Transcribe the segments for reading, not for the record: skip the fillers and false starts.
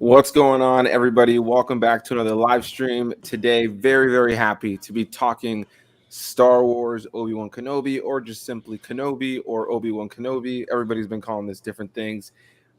What's going on, everybody? Welcome back to another live stream. Today, very, very happy to be talking Star Wars, Obi-Wan Kenobi, or just simply Kenobi or Obi-Wan Kenobi. Everybody's been calling this different things,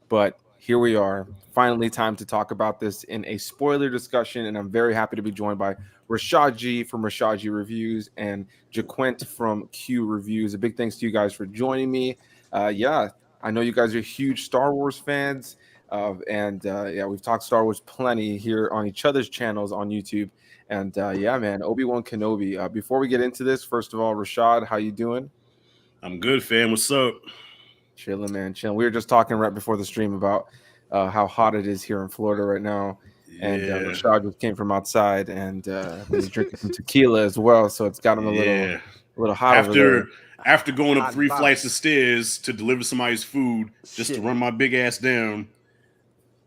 but here we are. Finally, time to talk about this in a spoiler discussion, and I'm very happy to be joined by Rashad G from Rashad G Reviews and Jaquint from Q Reviews. A big thanks to you guys for joining me. Yeah, I know you guys are huge Star Wars fans. Yeah, we've talked Star Wars plenty here on each other's channels on YouTube. And yeah, man, Obi-Wan Kenobi. Before we get into this, first of all, Rashad, how you doing? I'm good, fam. What's up? Chilling, man, chilling. We were just talking right before the stream about how hot it is here in Florida right now. And Yeah, Rashad just came from outside, and he's drinking some tequila as well, so it's got him yeah. a little hot over After there. after going up Hot 3 flights of box. stairs to deliver somebody's food, just to Shit. run my big ass down,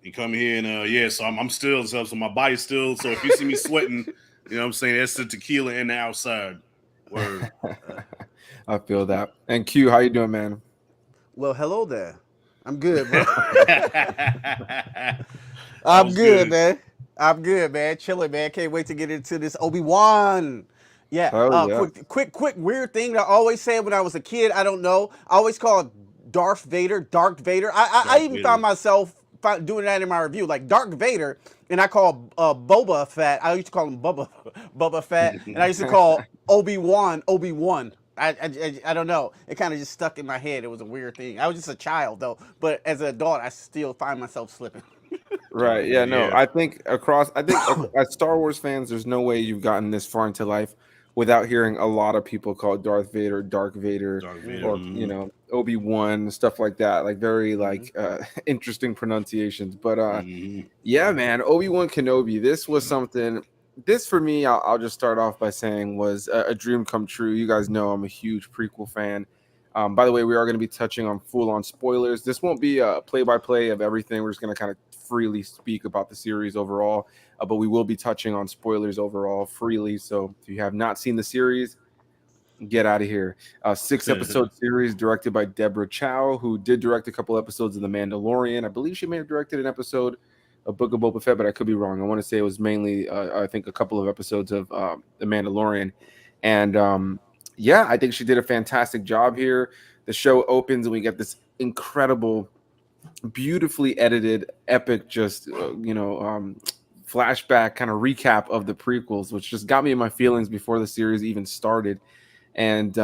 and come here and yeah. So I'm still so my body's still. So if you see me sweating, you know what I'm saying, that's the tequila in the outside. Word. I feel that. And Q, how you doing, man? Well, hello there. I'm good, bro. That I'm was good, good. man. I'm good, man. Chilling, man. Can't wait to get into this Obi-Wan. Yeah. Oh yeah. Quick, weird thing that I always said when I was a kid. I don't know. I always called Darth Vader, Dark Vader. I Darth even Vader. found myself doing that in my review, like Dark Vader, and I call Boba Fett. I used to call him Boba Fett, and I used to call Obi-Wan Obi-Wan. I don't know. It kind of just stuck in my head. It was a weird thing. I was just a child though, but as an adult, I still find myself slipping. Right. Yeah. No. Yeah. I think as Star Wars fans, there's no way you've gotten this far into life without hearing a lot of people call Darth Vader, Dark Vader, Darth Vader. or Obi-Wan, stuff like that. Like very Mm-hmm. interesting pronunciations. But Hmm. yeah, man, Obi-Wan Kenobi. This was something. This for me, I'll just start off by saying was a dream come true. You guys know I'm a huge prequel fan. By the way, we are going to be touching on full-on spoilers. This won't be a play-by-play of everything. We're just going to kind of freely speak about the series overall, but we will be touching on spoilers overall freely. So if you have not seen the series, get out of here. 6 episode series directed by Deborah Chow, who did direct a couple episodes of The Mandalorian. I believe she may have directed an episode of Book of Boba Fett, but I could be wrong. I want to say it was mainly, I think, a couple of episodes of The Mandalorian. And yeah, I think she did a fantastic job here. The show opens and we get this incredible, beautifully edited, epic, just flashback kind of recap of the prequels, which just got me in my feelings before the series even started. And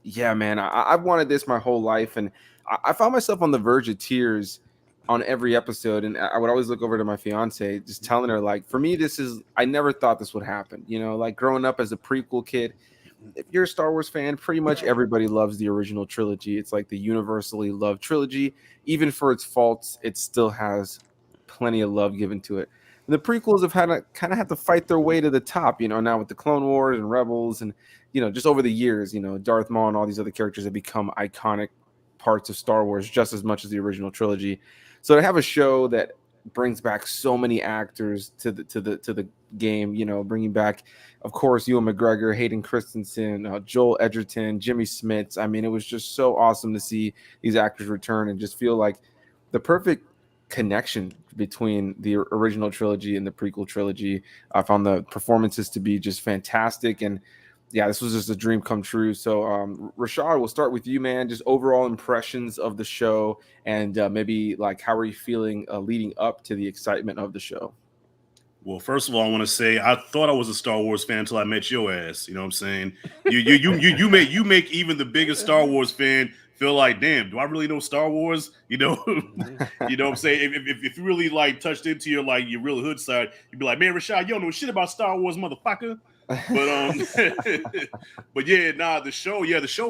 yeah, man, I've wanted this my whole life, and I found myself on the verge of tears on every episode. And I would always look over to my fiance, just telling her, like, for me, I never thought this would happen. You know, like growing up as a prequel kid, if you're a Star Wars fan, pretty much everybody loves the original trilogy. It's like the universally loved trilogy. Even for its faults, it still has plenty of love given to it. And the prequels have had to kind of have to fight their way to the top, now with the Clone Wars and Rebels, and just over the years, Darth Maul and all these other characters have become iconic parts of Star Wars just as much as the original trilogy. So to have a show that brings back so many actors to the game, bringing back, of course, Ewan McGregor, Hayden Christensen, Joel Edgerton, Jimmy Smits. I mean, it was just so awesome to see these actors return and just feel like the perfect connection between the original trilogy and the prequel trilogy. I found the performances to be just fantastic, and yeah, this was just a dream come true. So, Rashad, we'll start with you, man. Just overall impressions of the show, and maybe like how are you feeling leading up to the excitement of the show? Well, first of all, I want to say I thought I was a Star Wars fan until I met your ass. You know what I'm saying? You make even the biggest Star Wars fan feel like, damn, do I really know Star Wars? You know, Mm-hmm. you know what I'm saying? If you really like touched into your real hood side, you'd be like, man, Rashad, you don't know shit about Star Wars, motherfucker. But but yeah, nah, the show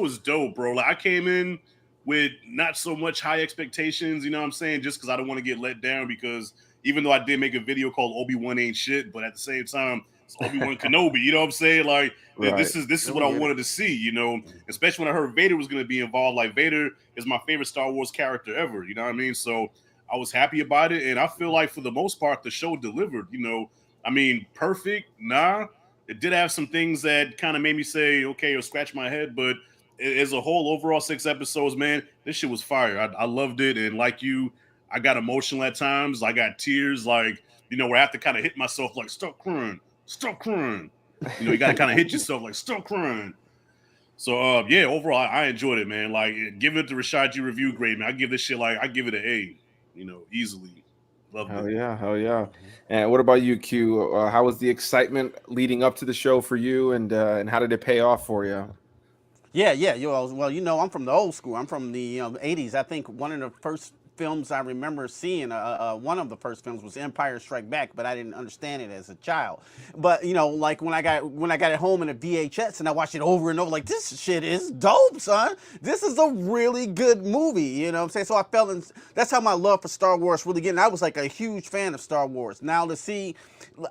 is dope, bro. Like I came in with not so much high expectations, you know what I'm saying? Just because I don't want to get let down because even though I did make a video called Obi-Wan Ain't Shit, but at the same time, it's Obi-Wan Kenobi, you know what I'm saying? Like Right. this is Oh, what I yeah. wanted to see, especially when I heard Vader was gonna be involved. Like Vader is my favorite Star Wars character ever, you know what I mean? So I was happy about it, and I feel like for the most part the show delivered, I mean, perfect, nah. It did have some things that kind of made me say, okay, or scratch my head, but as a whole, overall 6 episodes, man, this shit was fire. I loved it, and like you, I got emotional at times. I got tears, like, where I have to kind of hit myself, like, stop crying, stop crying. You got to kind of hit yourself, like, stop crying. So, yeah, overall, I enjoyed it, man. Like, give it the Rashad G review grade, man. I give this shit, like, I give it an A, easily. Loved it. Hell yeah, hell yeah. And what about you, Q? How was the excitement leading up to the show for you, and how did it pay off for you? Yeah, yeah. Well, I'm from the old school. I'm from the '80s. I think one of the first films I remember seeing, one of the first films was Empire Strike Back, but I didn't understand it as a child. But like when I got it home in a VHS and I watched it over and over, like, this shit is dope, son. This is a really good movie. You know what I'm saying? So I fell in. That's how my love for Star Wars really getting. I was like a huge fan of Star Wars. Now to see,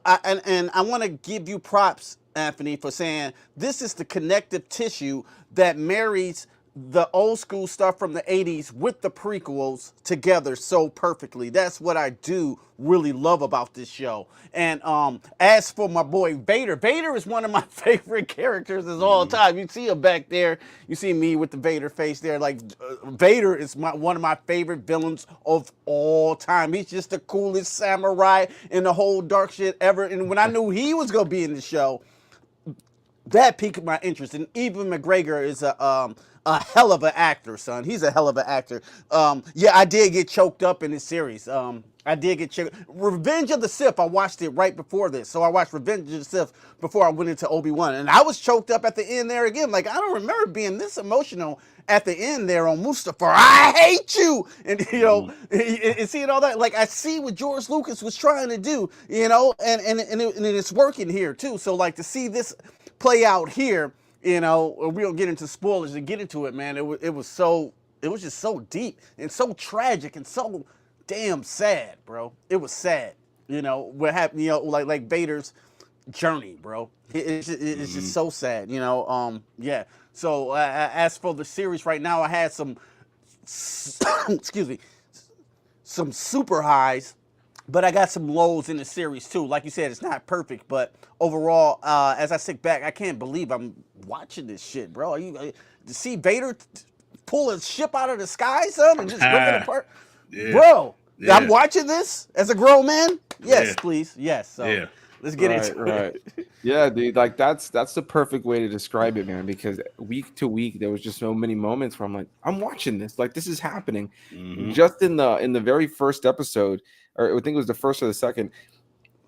and I want to give you props, Anthony, for saying this is the connective tissue that marries the old school stuff from the 80s with the prequels together so perfectly. That's what I do really love about this show. And as for my boy Vader, Vader is one of my favorite characters of all time. You see him back there. You see me with the Vader face there. Like, Vader is one of my favorite villains of all time. He's just the coolest samurai in the whole dark shit ever. And when I knew he was going to be in the show, that piqued my interest. And Ewan McGregor is a hell of an actor, son. He's a hell of an actor. Yeah, I did get choked up in this series. I did get choked. Revenge of the Sith, I watched it right before this. So I watched Revenge of the Sith before I went into Obi-Wan. And I was choked up at the end there again. Like, I don't remember being this emotional at the end there on Mustafar. I hate you. And, and seeing all that, like, I see what George Lucas was trying to do, and it's working here too. So, like, to see this play out here, we don't get into spoilers and get into it, man. It was just so deep and so tragic and so damn sad, bro. It was sad, what happened, like Vader's journey, bro. It's just so sad, yeah. So as for the series right now, I had some, excuse me, some super highs, but I got some lows in the series too. Like you said, it's not perfect, but overall, as I sit back, I can't believe I'm watching this shit, bro. To see Vader pull a ship out of the sky, son, and just rip it apart, yeah. Bro. Yeah. I'm watching this as a grown man. Yes, Yeah. Please. Yes. So Yeah. let's get into it. Yeah, dude. Like that's the perfect way to describe it, man. Because week to week, there was just so many moments where I'm like, I'm watching this. Like, this is happening. Just in the very first episode, or I think it was the first or the second,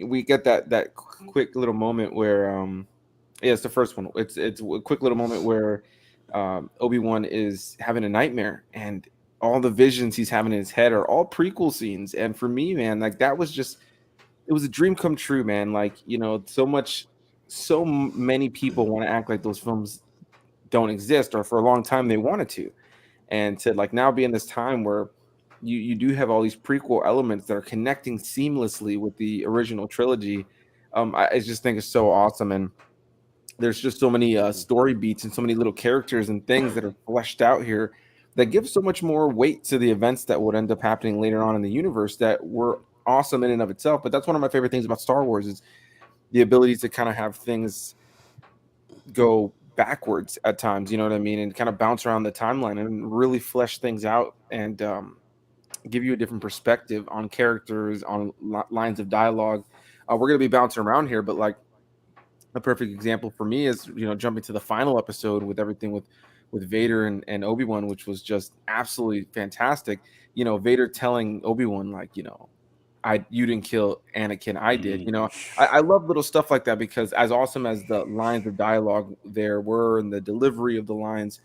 we get that quick little moment where yeah, it's the first one. It's a quick little moment where Obi-Wan is having a nightmare, and all the visions he's having in his head are all prequel scenes. And for me, man, like that was just, it was a dream come true, man. Like, so many people want to act like those films don't exist, or for a long time they wanted to. And to like now be in this time where you do have all these prequel elements that are connecting seamlessly with the original trilogy. I just think it's so awesome. And there's just so many story beats and so many little characters and things that are fleshed out here that give so much more weight to the events that would end up happening later on in the universe that were awesome in and of itself. But that's one of my favorite things about Star Wars is the ability to kind of have things go backwards at times, you know what I mean? And kind of bounce around the timeline and really flesh things out and give you a different perspective on characters, on lines of dialogue. We're going to be bouncing around here, but like a perfect example for me is, jumping to the final episode with everything with Vader and Obi-Wan, which was just absolutely fantastic. Vader telling Obi-Wan, like, you didn't kill Anakin, I did. I love little stuff like that because as awesome as the lines of dialogue there were and the delivery of the lines,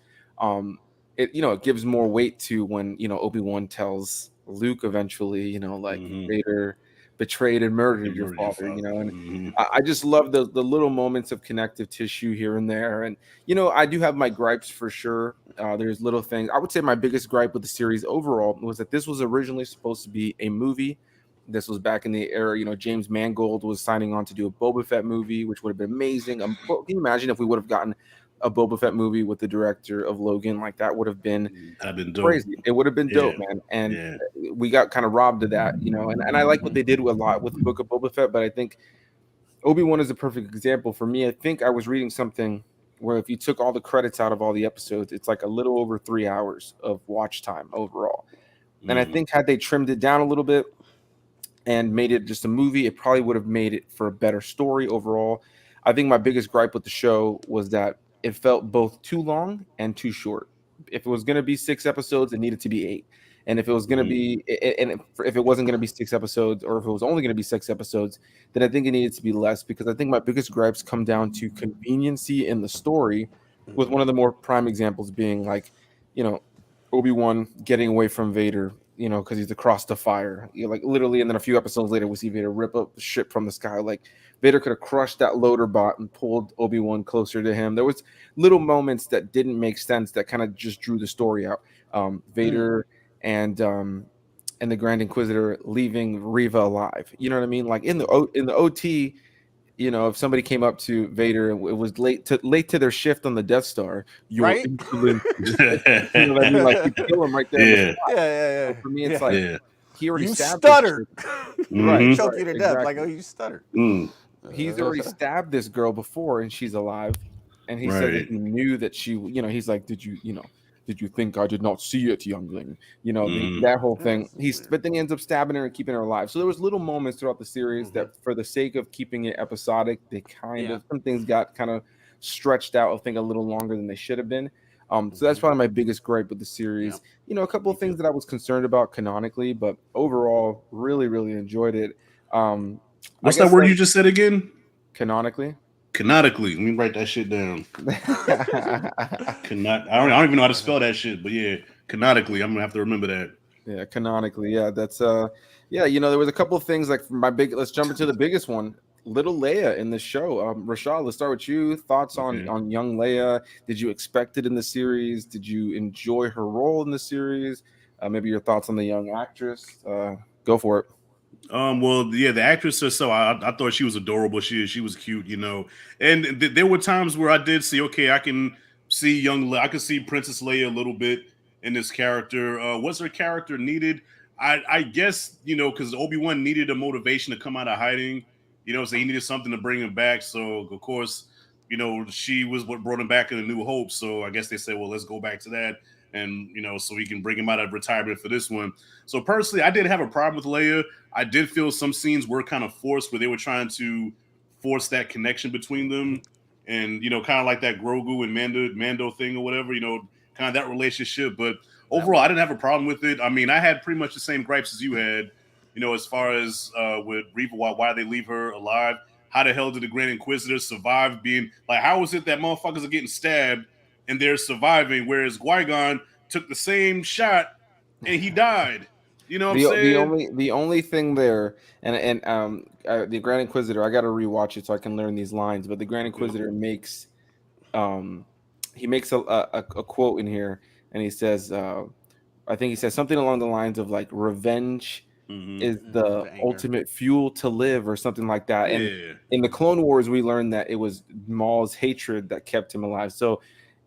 it gives more weight to when, Obi-Wan tells Luke eventually, Vader betrayed and murdered your father, and I just love the little moments of connective tissue here and there. And, I do have my gripes for sure. There's little things. I would say my biggest gripe with the series overall was that this was originally supposed to be a movie. This was back in the era, James Mangold was signing on to do a Boba Fett movie, which would have been amazing. Can you imagine if we would have gotten a Boba Fett movie with the director of Logan? Like, that would have been crazy. It would have been dope, man. And we got kind of robbed of that, and I like what they did a lot with the Book of Boba Fett, but I think Obi-Wan is a perfect example for me. I think I was reading something where if you took all the credits out of all the episodes, it's like a little over 3 hours of watch time overall. And I think had they trimmed it down a little bit and made it just a movie, it probably would have made it for a better story overall. I think my biggest gripe with the show was that it felt both too long and too short. If it was going to be 6 episodes, it needed to be 8. And if it was going to be, and if it wasn't going to be 6 episodes, or if it was only going to be 6 episodes, then I think it needed to be less, because I think my biggest gripes come down to conveniency in the story, with one of the more prime examples being like, you know, Obi-Wan getting away from Vader, because he's across the fire, like literally. And then a few episodes later, we see Vader rip up the ship from the sky. Like, Vader could have crushed that loader bot and pulled Obi-Wan closer to him. There was little moments that didn't make sense that kind of just drew the story out. Vader and the Grand Inquisitor leaving Riva alive. You know what I mean? Like in the OT, if somebody came up to Vader and it was late to their shift on the Death Star, your Right? insolent, you know what I mean? Like, you kill him right there. Yeah. Yeah. For me, it's like, he already You stabbed stuttered. Right, Choke you to death. exactly. Like, oh, you stuttered. He's already stabbed this girl before and she's alive. And he said that he knew that she, he's like, did you think I did not see it, youngling? That whole thing. But then he ends up stabbing her and keeping her alive. So there was little moments throughout the series that, for the sake of keeping it episodic, they some things got kind of stretched out, I think, a little longer than they should have been. So that's probably my biggest gripe with the series. A couple of things that I was concerned about canonically, but overall, really, really enjoyed it. What's that word you just said again? Canonically. Canonically. Let me write that shit down. I don't even know how to spell that shit, but yeah, canonically, I'm gonna have to remember that. Yeah, canonically. Yeah, that's there was a couple of things like let's jump into the biggest one. Little Leia in the show. Rashad, let's start with you. Thoughts on young Leia? Did you expect it in the series? Did you enjoy her role in the series? Maybe your thoughts on the young actress. Go for it. Well, yeah, the actress herself, I thought she was adorable. She was cute, And there were times where I did see, okay, I can see I can see Princess Leia a little bit in this character. Was her character needed? I guess, because Obi-Wan needed a motivation to come out of hiding, so he needed something to bring him back. So, of course, she was what brought him back in A New Hope. So I guess they said, well, let's go back to that. And, so we can bring him out of retirement for this one. So personally, I did have a problem with Leia. I did feel some scenes were kind of forced, where they were trying to force that connection between them. And, kind of like that Grogu and Mando thing or whatever, kind of that relationship. But overall, I didn't have a problem with it. I mean, I had pretty much the same gripes as you had, as far as with Reva, why they leave her alive. How the hell did the Grand Inquisitor survive being, like, how is it that motherfuckers are getting stabbed and they're surviving, whereas Qui-Gon took the same shot and he died? You know what I'm saying? The only thing there, and the Grand Inquisitor, I got to rewatch it so I can learn these lines. But the Grand Inquisitor makes, he makes a quote in here, and he says, I think he says something along the lines of like, revenge is the ultimate fuel to live, or something like that. Yeah. And in the Clone Wars, we learned that it was Maul's hatred that kept him alive. So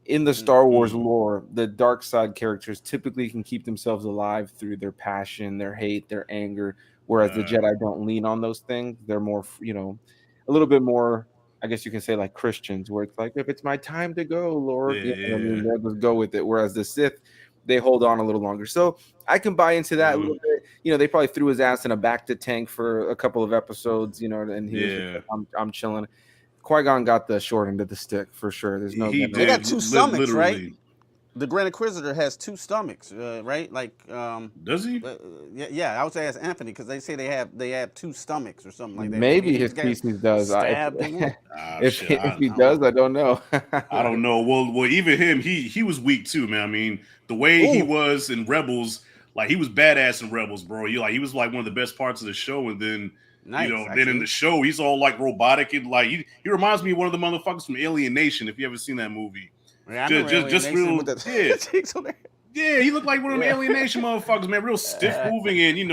in the Star Wars lore, the dark side characters typically can keep themselves alive through their passion, their hate, their anger, whereas the Jedi don't lean on those things. They're more, a little bit more, I guess you can say, like Christians, where it's like, if it's my time to go, Lord, they'll just go with it. Whereas the Sith, they hold on a little longer. So I can buy into that a little bit. They probably threw his ass in a Bacta tank for a couple of episodes, and he was just like, I'm chilling. Qui-Gon got the short end of the stick for sure. There's no. They got two stomachs, right? The Grand Inquisitor has two stomachs, right? Like, does he? Yeah. I would say ask Anthony, because they say they have two stomachs or something like that. Maybe his species does. If he does, I don't know. I don't know. Well, even him, he was weak too, man. I mean, the way he was in Rebels, like, he was badass in Rebels, bro. He was like one of the best parts of the show, and then. Then in the show, he's all like robotic and like he reminds me of one of the motherfuckers from Alien Nation. If you ever seen that movie, just real, yeah, he looked like one of them Alien Nation motherfuckers, man. Real stiff moving, and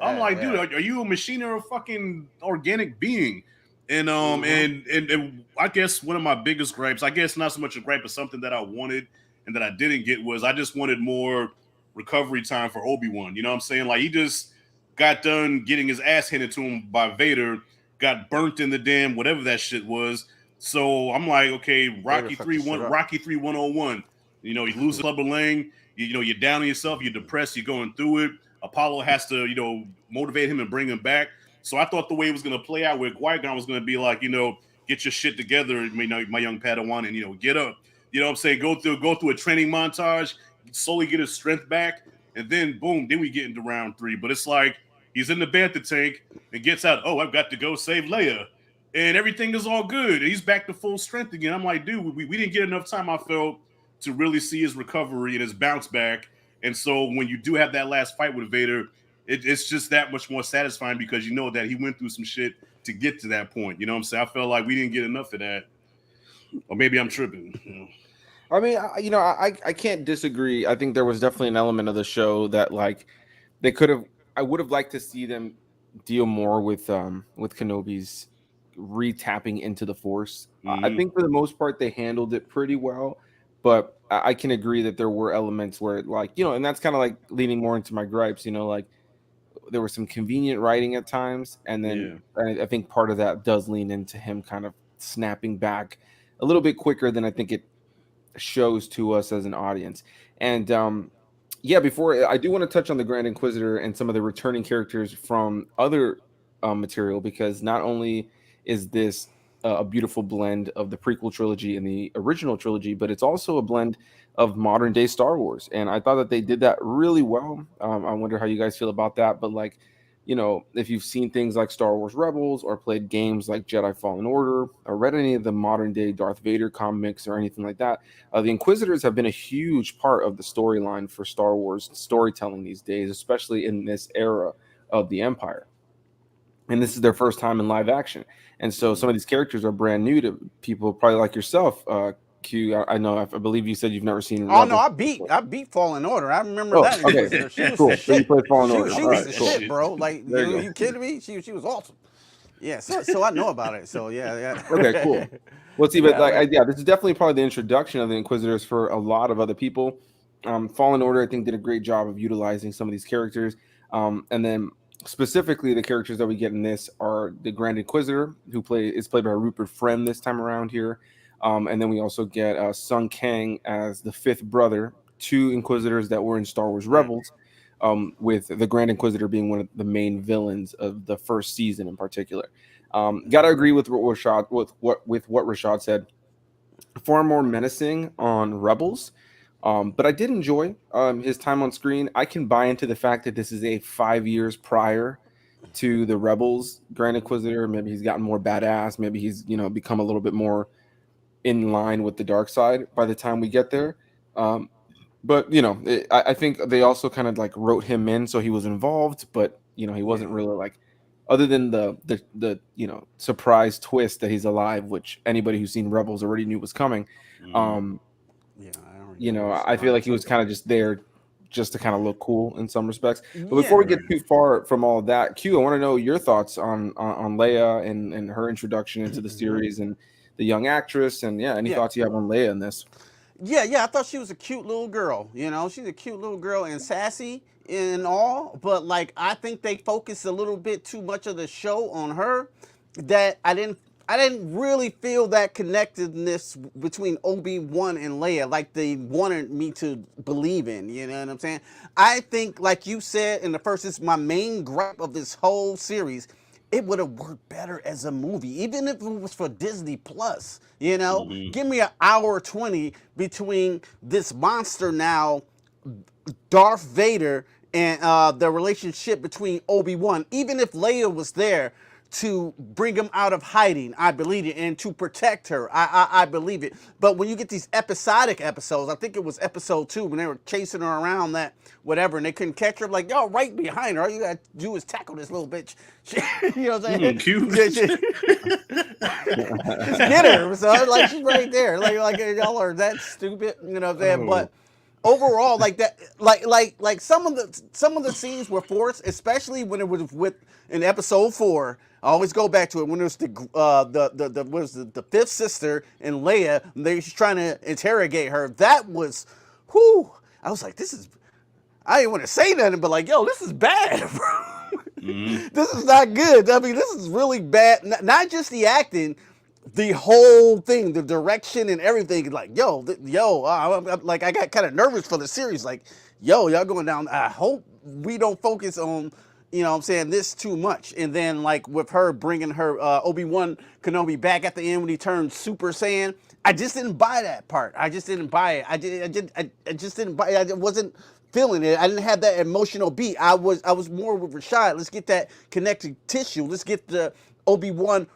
I'm like, dude, are you a machine or a fucking organic being? And and I guess one of my biggest gripes, I guess not so much a gripe, but something that I wanted and that I didn't get, was I just wanted more recovery time for Obi-Wan. You know what I'm saying? Like, he just got done getting his ass handed to him by Vader, got burnt in the damn whatever that shit was. So I'm like, okay, Rocky 3 101. You lose the Clubber Lang. You're down on yourself. You're depressed. You're going through it. Apollo has to, motivate him and bring him back. So I thought the way it was going to play out with Qui-Gon was going to be like, get your shit together, my young Padawan, and get up. You know what I'm saying? Go through a training montage, slowly get his strength back, and then boom, then we get into round 3. But it's like he's in the bantha tank and gets out. Oh, I've got to go save Leia, and everything is all good. And he's back to full strength again. I'm like, dude, we didn't get enough time, I felt, to really see his recovery and his bounce back. And so when you do have that last fight with Vader, it's just that much more satisfying because you know that he went through some shit to get to that point. You know what I'm saying? I felt like we didn't get enough of that. Or maybe I'm tripping. I mean, I can't disagree. I think there was definitely an element of the show that like they could have. I would have liked to see them deal more with Kenobi's re-tapping into the Force. I think for the most part they handled it pretty well, but I can agree that there were elements where and that's kind of like leaning more into my gripes. Like there was some convenient writing at times, and then I think part of that does lean into him kind of snapping back a little bit quicker than I think it shows to us as an audience. And before I do want to touch on the Grand Inquisitor and some of the returning characters from other material, because not only is this a beautiful blend of the prequel trilogy and the original trilogy, but it's also a blend of modern day Star Wars, and I thought that they did that really well. I wonder how you guys feel about that, but if you've seen things like Star Wars Rebels or played games like Jedi Fallen Order or read any of the modern day Darth Vader comics or anything like that, the Inquisitors have been a huge part of the storyline for Star Wars storytelling these days, especially in this era of the Empire. And this is their first time in live action. And so some of these characters are brand new to people probably like yourself, Q. I know, I believe you said you've never seen Oh Rebels. no, I beat Fallen Order. I remember that. Okay. She was Cool. the So you shit. played Fallen Order. She All was right, the cool. shit, bro. Like, There you you kidding me? She was awesome. Yeah, so I know about it. So yeah. Okay, cool. Well, see, but this is definitely probably the introduction of the Inquisitors for a lot of other people. Fallen Order, I think, did a great job of utilizing some of these characters, and then specifically the characters that we get in this are the Grand Inquisitor, who is played by Rupert Friend this time around here, and then we also get Sung Kang as the fifth brother, two Inquisitors that were in Star Wars Rebels. With the Grand Inquisitor being one of the main villains of the first season in particular. Gotta agree with what Rashad said. Far more menacing on Rebels, but I did enjoy his time on screen. I can buy into the fact that this is a 5 years prior to the Rebels Grand Inquisitor. Maybe he's gotten more badass. Maybe he's become a little bit more in line with the dark side by the time we get there. But I think they also kind of like wrote him in, so he was involved, but he wasn't really like, other than the surprise twist that he's alive, which anybody who's seen Rebels already knew was coming. I feel like he was kind of just there just to kind of look cool in some respects. But before we get too far from all of that, Q, I want to know your thoughts on Leia and her introduction into the series and the young actress, and any thoughts you have on Leia in this. Yeah, I thought she was a cute little girl. She's a cute little girl and sassy and all, but like I think they focused a little bit too much of the show on her, that I didn't really feel that connectedness between Obi-Wan and Leia like they wanted me to believe in. You know what I'm saying? I think, like you said in the first, it's my main gripe of this whole series. It would have worked better as a movie, even if it was for Disney Plus. Give me an hour 20 between this monster now, Darth Vader, and the relationship between Obi-Wan. Even if Leia was there to bring him out of hiding, I believe it, and to protect her, I believe it. But when you get these episodic episodes, I think it was episode 2 when they were chasing her around that whatever, and they couldn't catch her. I'm like, y'all right behind her. All you gotta do is tackle this little bitch. You know what I'm saying? Cute. Just get her. So like she's right there. Like y'all are that stupid. You know what I'm saying? But overall, like that, like some of the scenes were forced, especially when it was in episode 4. I always go back to it when it was the fifth sister and Leia. She's trying to interrogate her. That was, whew. I was like, this is. I didn't want to say nothing, but like, yo, this is bad, bro. This is not good. I mean, this is really bad. Not just the acting, the whole thing, the direction and everything, like, like, I got kind of nervous for the series. Like, y'all going down. I hope we don't focus on, what I'm saying, this too much. And then, like, with her bringing her Obi-Wan Kenobi back at the end when he turned Super Saiyan, I just didn't buy that part. I just didn't buy it. I just didn't buy it. I wasn't feeling it. I didn't have that emotional beat. I was more with Rashad. Let's get that connective tissue. Let's get the Obi-Wan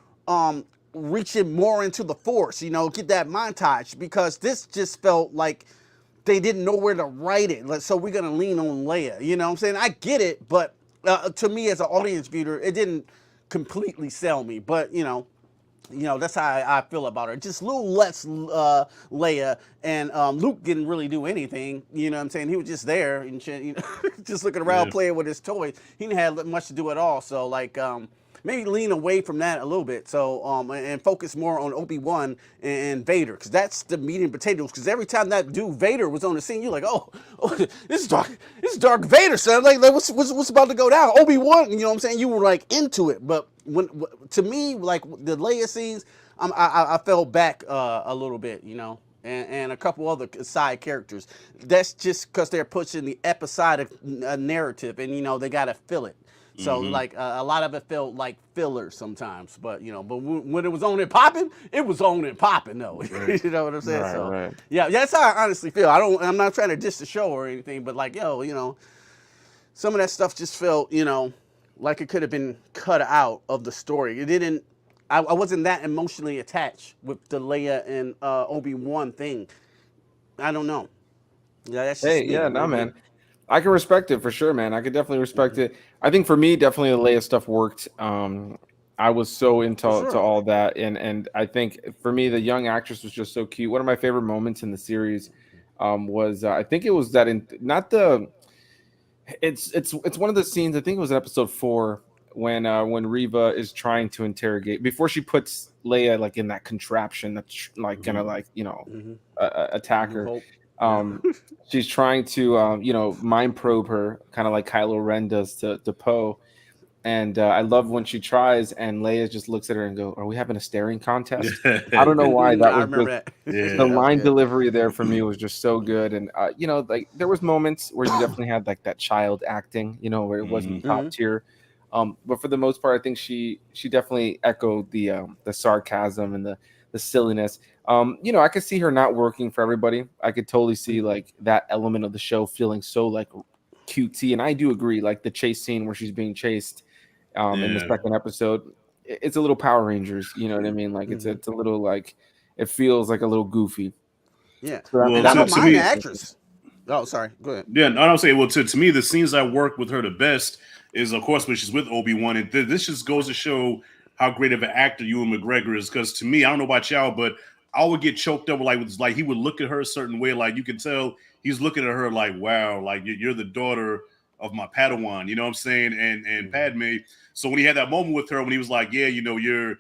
reaching more into the Force, get that montage, because this just felt like they didn't know where to write it. So we're going to lean on Leia. You know what I'm saying? I get it, but to me as an audience viewer, it didn't completely sell me. But, that's how I feel about her. Just a little less Leia, and Luke didn't really do anything. You know what I'm saying? He was just there and just looking around playing with his toys. He didn't have much to do at all. So, like, maybe lean away from that a little bit. So, and focus more on Obi-Wan and Vader, because that's the meat and potatoes. Because every time that dude Vader was on the scene, you're like, oh, this is Dark Vader, son. Like what's about to go down? Obi-Wan, you know what I'm saying? You were like into it, but to me, like the Leia scenes, I fell back a little bit, and a couple other side characters. That's just because they're pushing the episodic narrative, and they gotta fill it. So like a lot of it felt like filler sometimes, but when it was on and popping, it was on and popping though. Right. You know what I'm saying? Right, So right. yeah, that's how I honestly feel. I'm not trying to diss the show or anything, but like some of that stuff just felt like it could have been cut out of the story. It didn't. I wasn't that emotionally attached with the Leia and Obi-Wan thing. I don't know. Yeah, that's just Hey, me. yeah, no, man. I can respect it for sure, man. I could definitely respect it. I think for me, definitely the Leia stuff worked. I was so into For to sure. all that, and I think for me, the young actress was just so cute. One of my favorite moments in the series was I think it was that in not the it's one of the scenes. I think it was in episode 4 when Reva is trying to interrogate before she puts Leia like in that contraption that's like gonna like attack New her. Hope. Um, she's trying to mind probe her, kind of like Kylo Ren does to Poe. And I love when she tries, and Leia just looks at her and go, "Are we having a staring contest?" I don't know why that I was remember just that. the Yeah. That was line good. delivery there for me was just so good. And like there was moments where you definitely had like that child acting, where it wasn't top tier. But for the most part, I think she definitely echoed the sarcasm and the silliness. I could see her not working for everybody. I could totally see like that element of the show feeling so like cutesy, and I do agree. Like the chase scene where she's being chased in the Yeah. second episode, it's a little Power Rangers. You know what I mean? Like it's a little like it feels like a little goofy. Yeah, So Well, and I that don't to mind the me, actress. Oh, sorry. Go ahead. yeah, I don't say. Well, to me, the scenes that work with her the best is, of course, when she's with Obi-Wan, and this just goes to show how great of an actor Ewan McGregor is. Because to me, I don't know about y'all, but I would get choked up like he would look at her a certain way, like you can tell he's looking at her like, wow, like you're the daughter of my Padawan, you know what I'm saying? And Padme. So when he had that moment with her, when he was like, yeah, your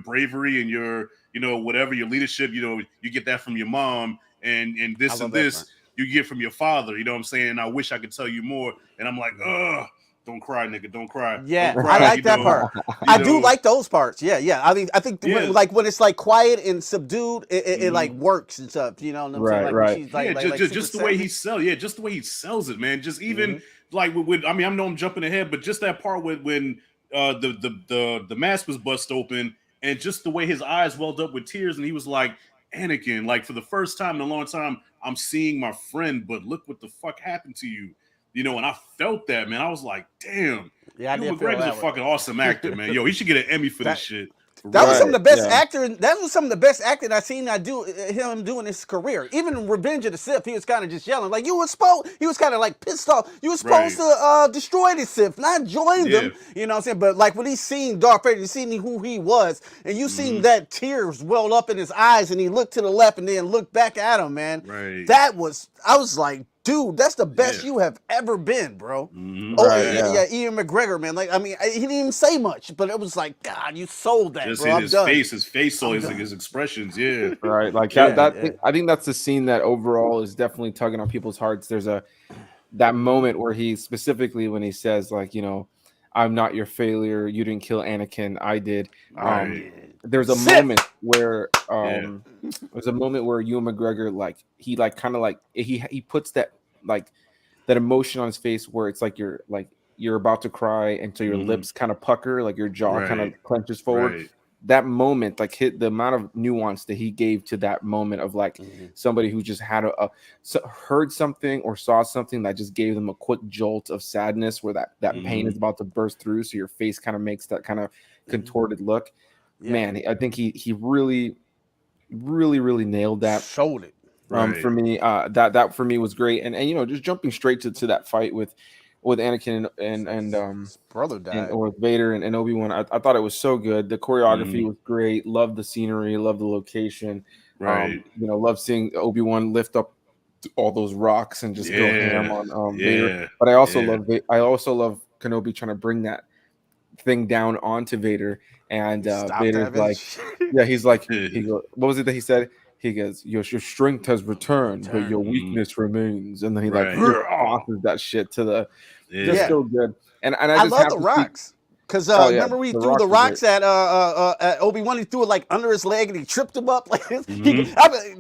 bravery and your whatever your leadership, you get that from your mom, and I this love and that this part. you get from your father. You know what I'm saying? And I wish I could tell you more. And I'm like, ugh, don't cry, nigga, don't cry, don't Yeah, I cry. like that part. You I do know, like those parts. Yeah, yeah. I think yeah. when it's like quiet and subdued, it like Mhm. works and stuff. You know what I'm saying? right, Like when right. she's Yeah, like super just the way savage. he sells. Yeah, just the way he sells it, man. Just even like with I mean, I know I'm jumping ahead, but just that part when the mask was bust open, and just the way his eyes welled up with tears, and he was like, Anakin, like for the first time in a long time, I'm seeing my friend, but look what the fuck happened to you. And I felt that, man. I was like, damn, Yeah, I Ewan did feel McGregor's a that way. fucking awesome actor, man. Yo, he should get an Emmy for this That shit. For That was real. some of Right. the best Yeah. actor. That was some of the best acting I seen. Him doing his career. Even in Revenge of the Sith, he was kind of just yelling like you were supposed. He was kind of like pissed off. You were supposed Right. to destroy the Sith, not join Yeah. them. You know what I'm saying? But like when he seen Darth Vader, you seen who he was, and you seen Hmm. that tears welled up in his eyes, and he looked to the left and then looked back at him. Man, Right. I was like, dude, that's the best Yeah. you have ever been, bro. Hmm. Oh Right. yeah, Facts. Yeah. yeah, Ian McGregor, man. Like I mean, he didn't even say much, but it was like, God, you sold that, Just bro. in I'm done. his face, so I'm his done. expressions, yeah, Right. Like that. Yeah, yeah, yeah. I think that's the scene that overall is definitely tugging on people's hearts. There's that moment where he specifically when he says like I'm not your failure. You didn't kill Anakin. I did. Right. There's a Sith. moment where Yeah. there's a moment where Ewan McGregor he kind of he puts that like that emotion on his face where it's like you're about to cry and so your lips kind of pucker, like your jaw kind of Right. clenches forward. Right. That moment, like hit the amount of nuance that he gave to that moment of like somebody who just had heard something or saw something that just gave them a quick jolt of sadness where that pain is about to burst through, so your face kind of makes that kind of contorted look. Man, I think he really really nailed that. Showed it. Right. For me, that for me was great, and just jumping straight to that fight with Anakin and His brother died. or with Vader and Obi-Wan. I thought it was so good. The choreography was great. Loved the scenery. Loved the location. Right. Loved seeing Obi-Wan lift up all those rocks and just go ham on Vader. But I also love Kenobi trying to bring that thing down onto Vader, and Vader's like, he's like, he goes, what was it that he said? He goes, your strength has returned, but your weakness remains. And then he like tosses that shit to the just so good. And I just love the rocks. Because remember we threw the rocks at Obi-Wan, he threw it like under his leg and he tripped him up. Like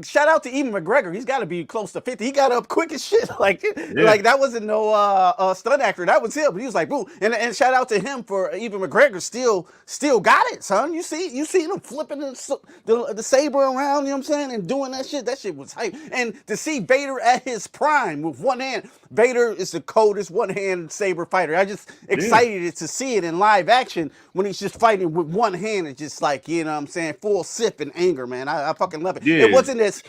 shout out to Ewan McGregor. He's got to be close to 50. He got up quick as shit. Like that wasn't no stunt actor. That was him. He was like, boo. And shout out to him for Ewan McGregor still got it, son. You see him flipping the saber around, you know what I'm saying? And doing that shit. That shit was hype. And to see Vader at his prime with one hand, Vader is the coldest one-hand saber fighter. I just excited to see it in live action when he's just fighting with one hand and just like, you know what I'm saying, full sip and anger, man. I fucking love it. It wasn't as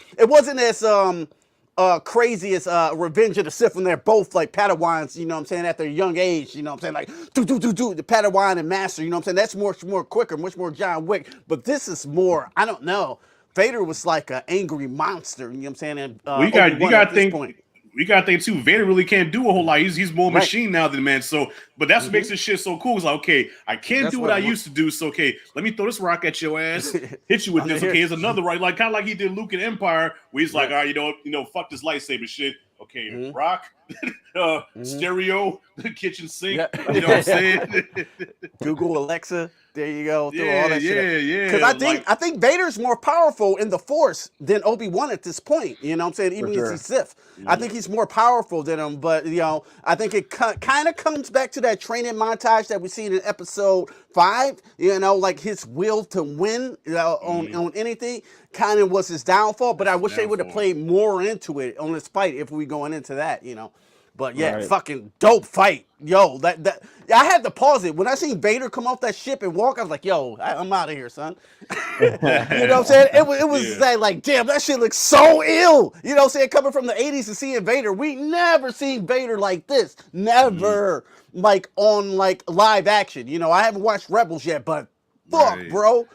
crazy as Revenge of the Sith when they're both like Padawans, you know what I'm saying, at their young age, you know what I'm saying, like do the Padawan and Master, you know what I'm saying. That's much more quicker, much more John Wick. But this is more, I don't know. Vader was like an angry monster, you know what I'm saying? And you got to think. We got to think too. Vader really can't do a whole lot. He's more machine now than man. So, but that's what makes this shit so cool. It's like, okay, I can't do what I used to do. So, okay, let me throw this rock at your ass, hit you with this. Okay, here's another right, like kind of like he did Luke in Empire, where he's like, all right, you know, fuck this lightsaber shit. Okay, rock, stereo, the kitchen sink. You know what I'm saying? Google Alexa. There you go. Throw all that shit. Yeah. Because I think Vader's more powerful in the Force than Obi-Wan at this point. You know what I'm saying? Even if he's Sith. I think he's more powerful than him. But, you know, I think it kind of comes back to that training montage that we see in episode 5. You know, like his will to win on anything kind of was his downfall. But I wish they would have played more into it on this fight if we going into that, you know. But fucking dope fight. Yo, that I had to pause it. When I seen Vader come off that ship and walk, I was like, yo, I'm out of here, son. You know what I'm saying? It was like, damn, that shit looks so ill. You know what I'm saying? Coming from the 80s and seeing Vader, we never seen Vader like this. Never. Like on like live action. You know, I haven't watched Rebels yet, but fuck, bro.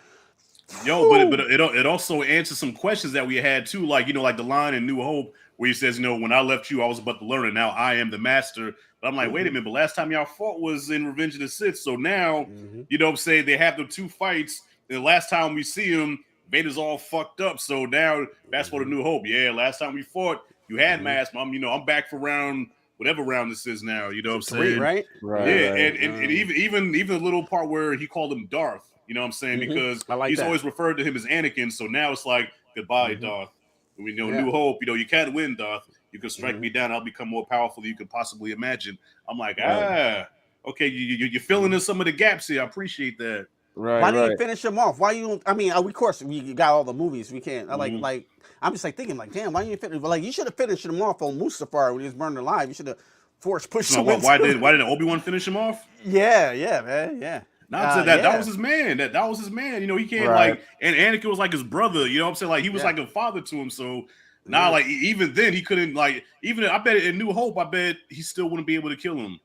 Yo, but it also answers some questions that we had too, like, you know, like the line in New Hope where he says, you know, when I left you, I was about to learn it. Now I am the master. But I'm like, wait a minute, but last time y'all fought was in Revenge of the Sith. So now, you know what I'm saying, they have the 2 fights. And the last time we see him, Vader's all fucked up. So now that's for the New Hope. Yeah, last time we fought, you had mask. I'm back for round whatever round this is now. You know what I'm saying? 3, right? Yeah, and even the little part where he called him Darth. You know what I'm saying? Because he's always referred to him as Anakin. So now it's like, goodbye, Darth. We know New Hope. You know, you can't win, Darth. You can strike me down. I'll become more powerful than you can possibly imagine. I'm like, okay, you're filling in some of the gaps here. I appreciate that. Right. Why didn't you finish him off? Why you? I mean, of course we got all the movies. We can't like. I'm just like thinking like, damn, why didn't you finish? Like, you should have finished him off on Mustafar when he was burned alive. You should have force pushed him. Why didn't Obi-Wan finish him off? Yeah, man, yeah. That was his man. That was his man. You know, he can't like, and Anakin was like his brother. You know what I'm saying? Like, he was like a father to him. So now, like, even then, he couldn't like. Even I bet in New Hope, I bet he still wouldn't be able to kill him.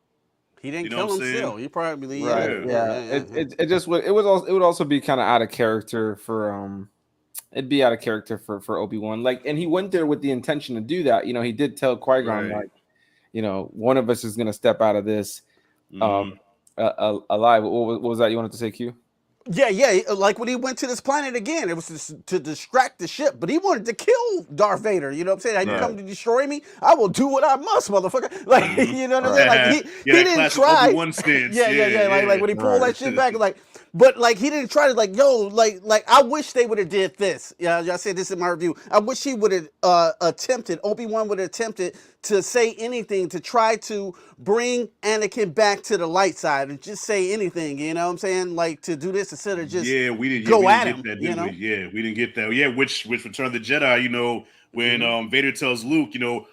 He didn't kill him still. He probably It just would. It would also be kind of out of character for It'd be out of character for Obi-Wan. Like, and he went there with the intention to do that. You know, he did tell Qui-Gon like, you know, one of us is gonna step out of this alive. What was that you wanted to say, Q? Yeah. Like when he went to this planet again, it was to distract the ship, but he wanted to kill Darth Vader. You know what I'm saying? Have you Right. come to destroy me? I will do what I must, motherfucker. Like, Mhm. you know what I'm saying? Right. Like Yeah, he that didn't classic try. Obi-Wan stance. Yeah, Yeah, Like yeah. when he pulled Right. that shit back, but like he didn't try to like, yo, like I wish they would have did this. Yeah, I said this in my review. I wish he would have attempted. Obi-Wan would have attempted to say anything to try to bring Anakin back to the light side and just say anything. You know what I'm saying? Like to do this instead of just We go didn't at get him. that, You did we? know? Yeah, we didn't get that. Yeah, which Return of the Jedi, when Hmm. Vader tells Luke,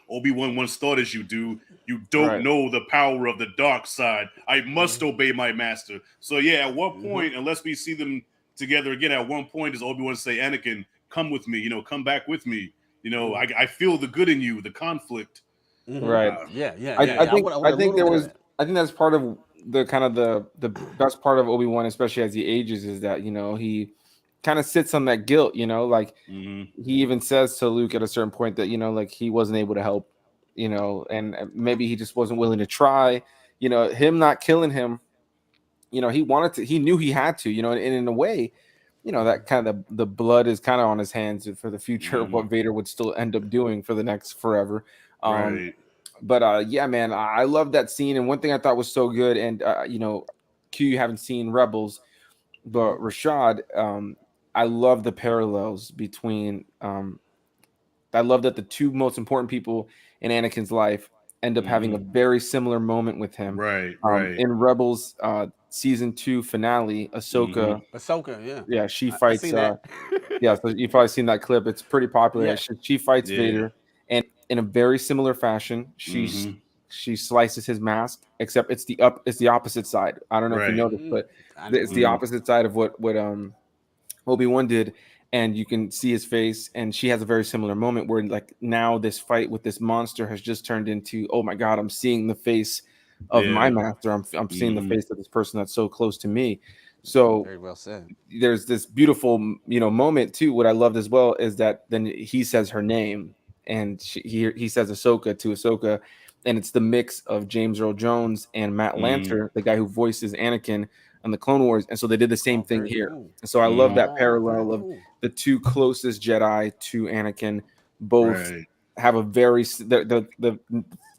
Obi-Wan once thought as you do, you don't Right. know the power of the dark side. I must obey my master. So yeah, at what Hmm. point, unless we see them together again, at one point does Obi-Wan say, Anakin, come with me, come back with me. I feel the good in you, the conflict. Hmm. Right. Uh, I I think want I a think little there bit of was that. I think that's part of the kind of the best part of Obi-Wan, especially as he ages, is that he kind of sits on that guilt. Like mhm. he even says to Luke at a certain point that like he wasn't able to help, and maybe he just wasn't willing to try. Him not killing him. He wanted to. He knew he had to. And in a way, that kind of the blood is kind of on his hands for the future of what Mhm. Vader would still end up doing for the next forever. Um, Right. but yeah, man, I love that scene. And one thing I thought was so good, and Q, you haven't seen Rebels, Hmm. but Rashad, I love the parallels between. I love that the two most important people in Anakin's life end up having a Mhm. very similar moment with him. Right, right. In Rebels season 2 finale, Mhm. Ahsoka, Ahsoka, yeah. yeah, she I fights. seen that. Yeah, so you've probably seen that clip. It's pretty popular. Yeah. She fights Yeah. Vader, and in a very similar fashion, Mhm. she slices his mask. Except it's the opposite side. I don't know if you Right. noticed, Hmm. but I it's didn't. the Mhm. opposite side of what Obi-Wan did, and you can see his face. And she has a very similar moment where like now this fight with this monster has just turned into, oh my god, I'm seeing the face of my Yeah. master. I'm seeing the Mhm. face of this person that's so close to me. So Very well said. there's this beautiful moment too. What I loved as well is that then he says her name, and he says Ahsoka to Ahsoka, and it's the mix of James Earl Jones and Matt Mhm. Lanter, the guy who voices Anakin on the Clone Wars, and so they did the same Oh, thing very here. cool. And so I love Mhm. that Oh, very parallel of cool. the two closest Jedi to Anakin, both Right. have a very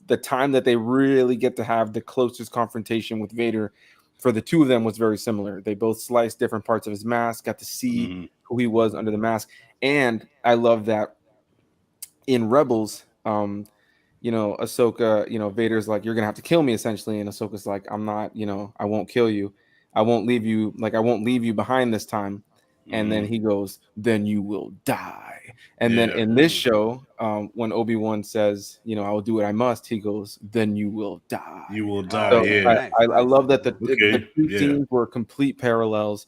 the time that they really get to have the closest confrontation with Vader for the two of them was very similar. They both sliced different parts of his mask, got to see Mhm. who he was under the mask. And I love that in Rebels, Ahsoka, Vader's like, you're gonna have to kill me essentially. And Ahsoka's like, I'm not, I won't kill you. I won't leave you, like I won't leave you behind this time. And then Mhm. he goes, then you will die. And then Yeah. in this Mm. show, when Obi-Wan says, I will do what I must, he goes, then you will die. You will die. Oh, So yeah. Yeah. Nice, I nice. love that the Okay. two Yeah. scenes were complete parallels.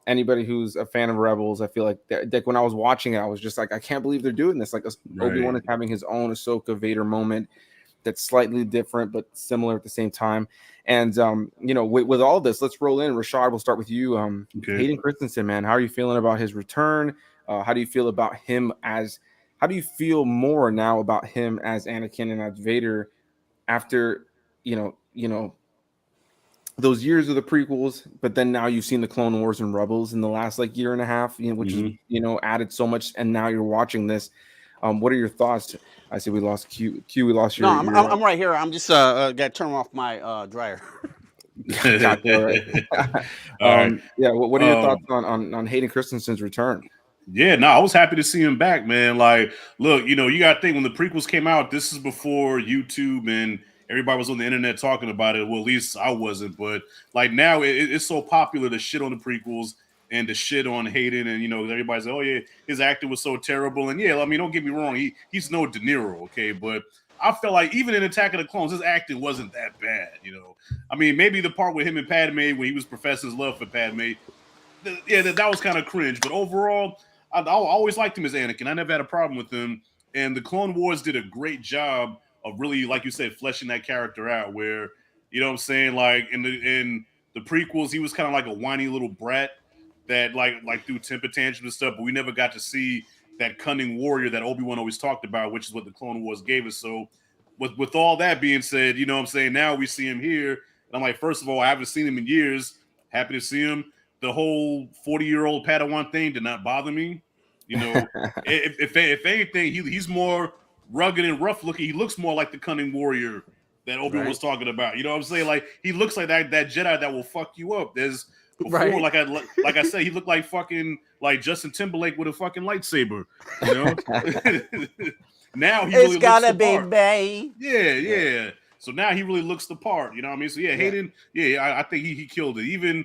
Anybody who's a fan of Rebels, I feel like like when I was watching it, I was just like, I can't believe they're doing this. Like Obi-Wan Right. is having his own Ahsoka Vader moment that's slightly different but similar at the same time. And with all this, let's roll in. Rashad, we'll start with you. Okay. Hayden Christensen, man, how are you feeling about his return? How do you feel about him as? How do you feel more now about him as Anakin and as Vader after those years of the prequels, but then now you've seen the Clone Wars and Rebels in the last like year and a half, which is Mhm. added so much, and now you're watching this. What are your thoughts? I see we lost Q. Q, we lost No, your I'm right here. I'm just got to turn off my dryer. gotcha. All right. All right. Yeah. What are your thoughts Um, on Hayden Christensen's return? yeah, no, I was happy to see him back, man. Like, look, you got to think when the prequels came out, this is before YouTube and everybody was on the internet talking about it. Well, at least I wasn't, but like now it's so popular to shit on the prequels and to shit on Hayden, and everybody's like, oh yeah, his acting was so terrible. And yeah, I mean, don't get me wrong, he's no De Niro, okay, but I felt like even in Attack of the Clones, his acting wasn't that bad. I mean, maybe the part with him and Padme when he was professing his love for Padme, yeah, that was kind of cringe. But overall, I always liked him as Anakin. I never had a problem with him. And the Clone Wars did a great job of really, like you said, fleshing that character out. Where what I'm saying, like in the prequels, he was kind of like a whiny little brat that like threw temper tantrums and stuff. But we never got to see that cunning warrior that Obi-Wan always talked about, which is what the Clone Wars gave us. So with all that being said, what I'm saying, now we see him here, and I'm like, first of all, I haven't seen him in years. Happy to see him. the whole 40-year-old Padawan thing did not bother me. You know, if anything, he's more rugged and rough looking. He looks more like the cunning warrior that Obi-Wan was talking about. You know what I'm saying? Like he looks like that Jedi that will fuck you up. There's before, like I said, he looked like fucking like Justin Timberlake with a fucking lightsaber. You know. Now he really looks the part. Bay. Yeah. So now he really looks the part. You know what I mean? So yeah, Hayden. Yeah, I think he killed it. Even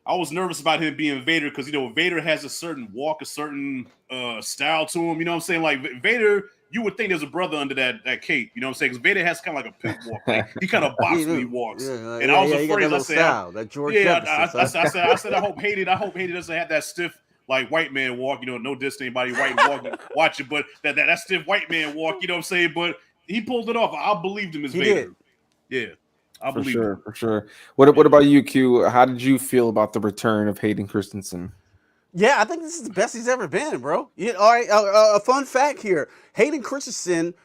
I was nervous about him being Vader because you know Vader has a certain walk, a certain style to him. You know what I'm saying? Like Vader, you would think there's a brother under that cape. You know what I'm saying? Because Vader has kind of like a pimp walk. Like, he kind of bops when he walks. And I was afraid. I said, that George I said, I hope Hayden doesn't have that stiff like white man walk. You know, no diss to anybody white watch it, but that stiff white man walk. You know what I'm saying? But he pulled it off. I believed him as Vader. Yeah. For sure. What about you, Q? How did you feel about the return of Hayden Christensen? Yeah, I think this is the best he's ever been, bro. All right, a fun fact here: Hayden Christensen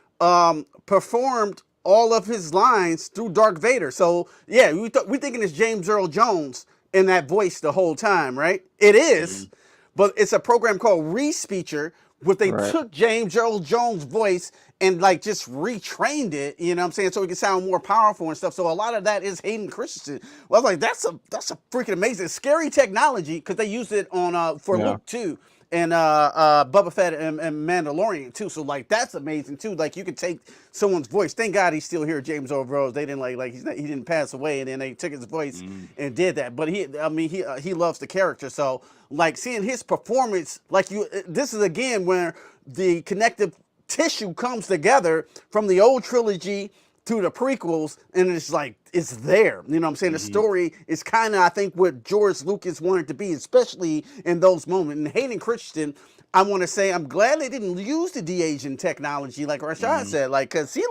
performed all of his lines through Darth Vader. So yeah, we thinking it's James Earl Jones in that voice the whole time, right? It is, but it's a program called Respeecher, where they took James Earl Jones' voice and like just retrained it, you know what I'm saying, so it can sound more powerful and stuff. So a lot of that is Hayden Christensen. Well, I was like, that's a freaking amazing, scary technology because they used it on for Luke too, and Boba Fett and Mandalorian too. So like that's amazing too. Like you could take someone's voice. Thank God he's still here, James Earl Jones. They didn't he didn't pass away, and then they took his voice and did that. But he loves the character. So like seeing his performance, like this is again where the connective tissue comes together from the old trilogy to the prequels, and it's like it's there. You know what I'm saying? The story is kind of, I think, what George Lucas wanted to be, especially in those moments. And Hayden Christensen, I want to say, I'm glad they didn't use the de-aging technology, like Rashad said, like because he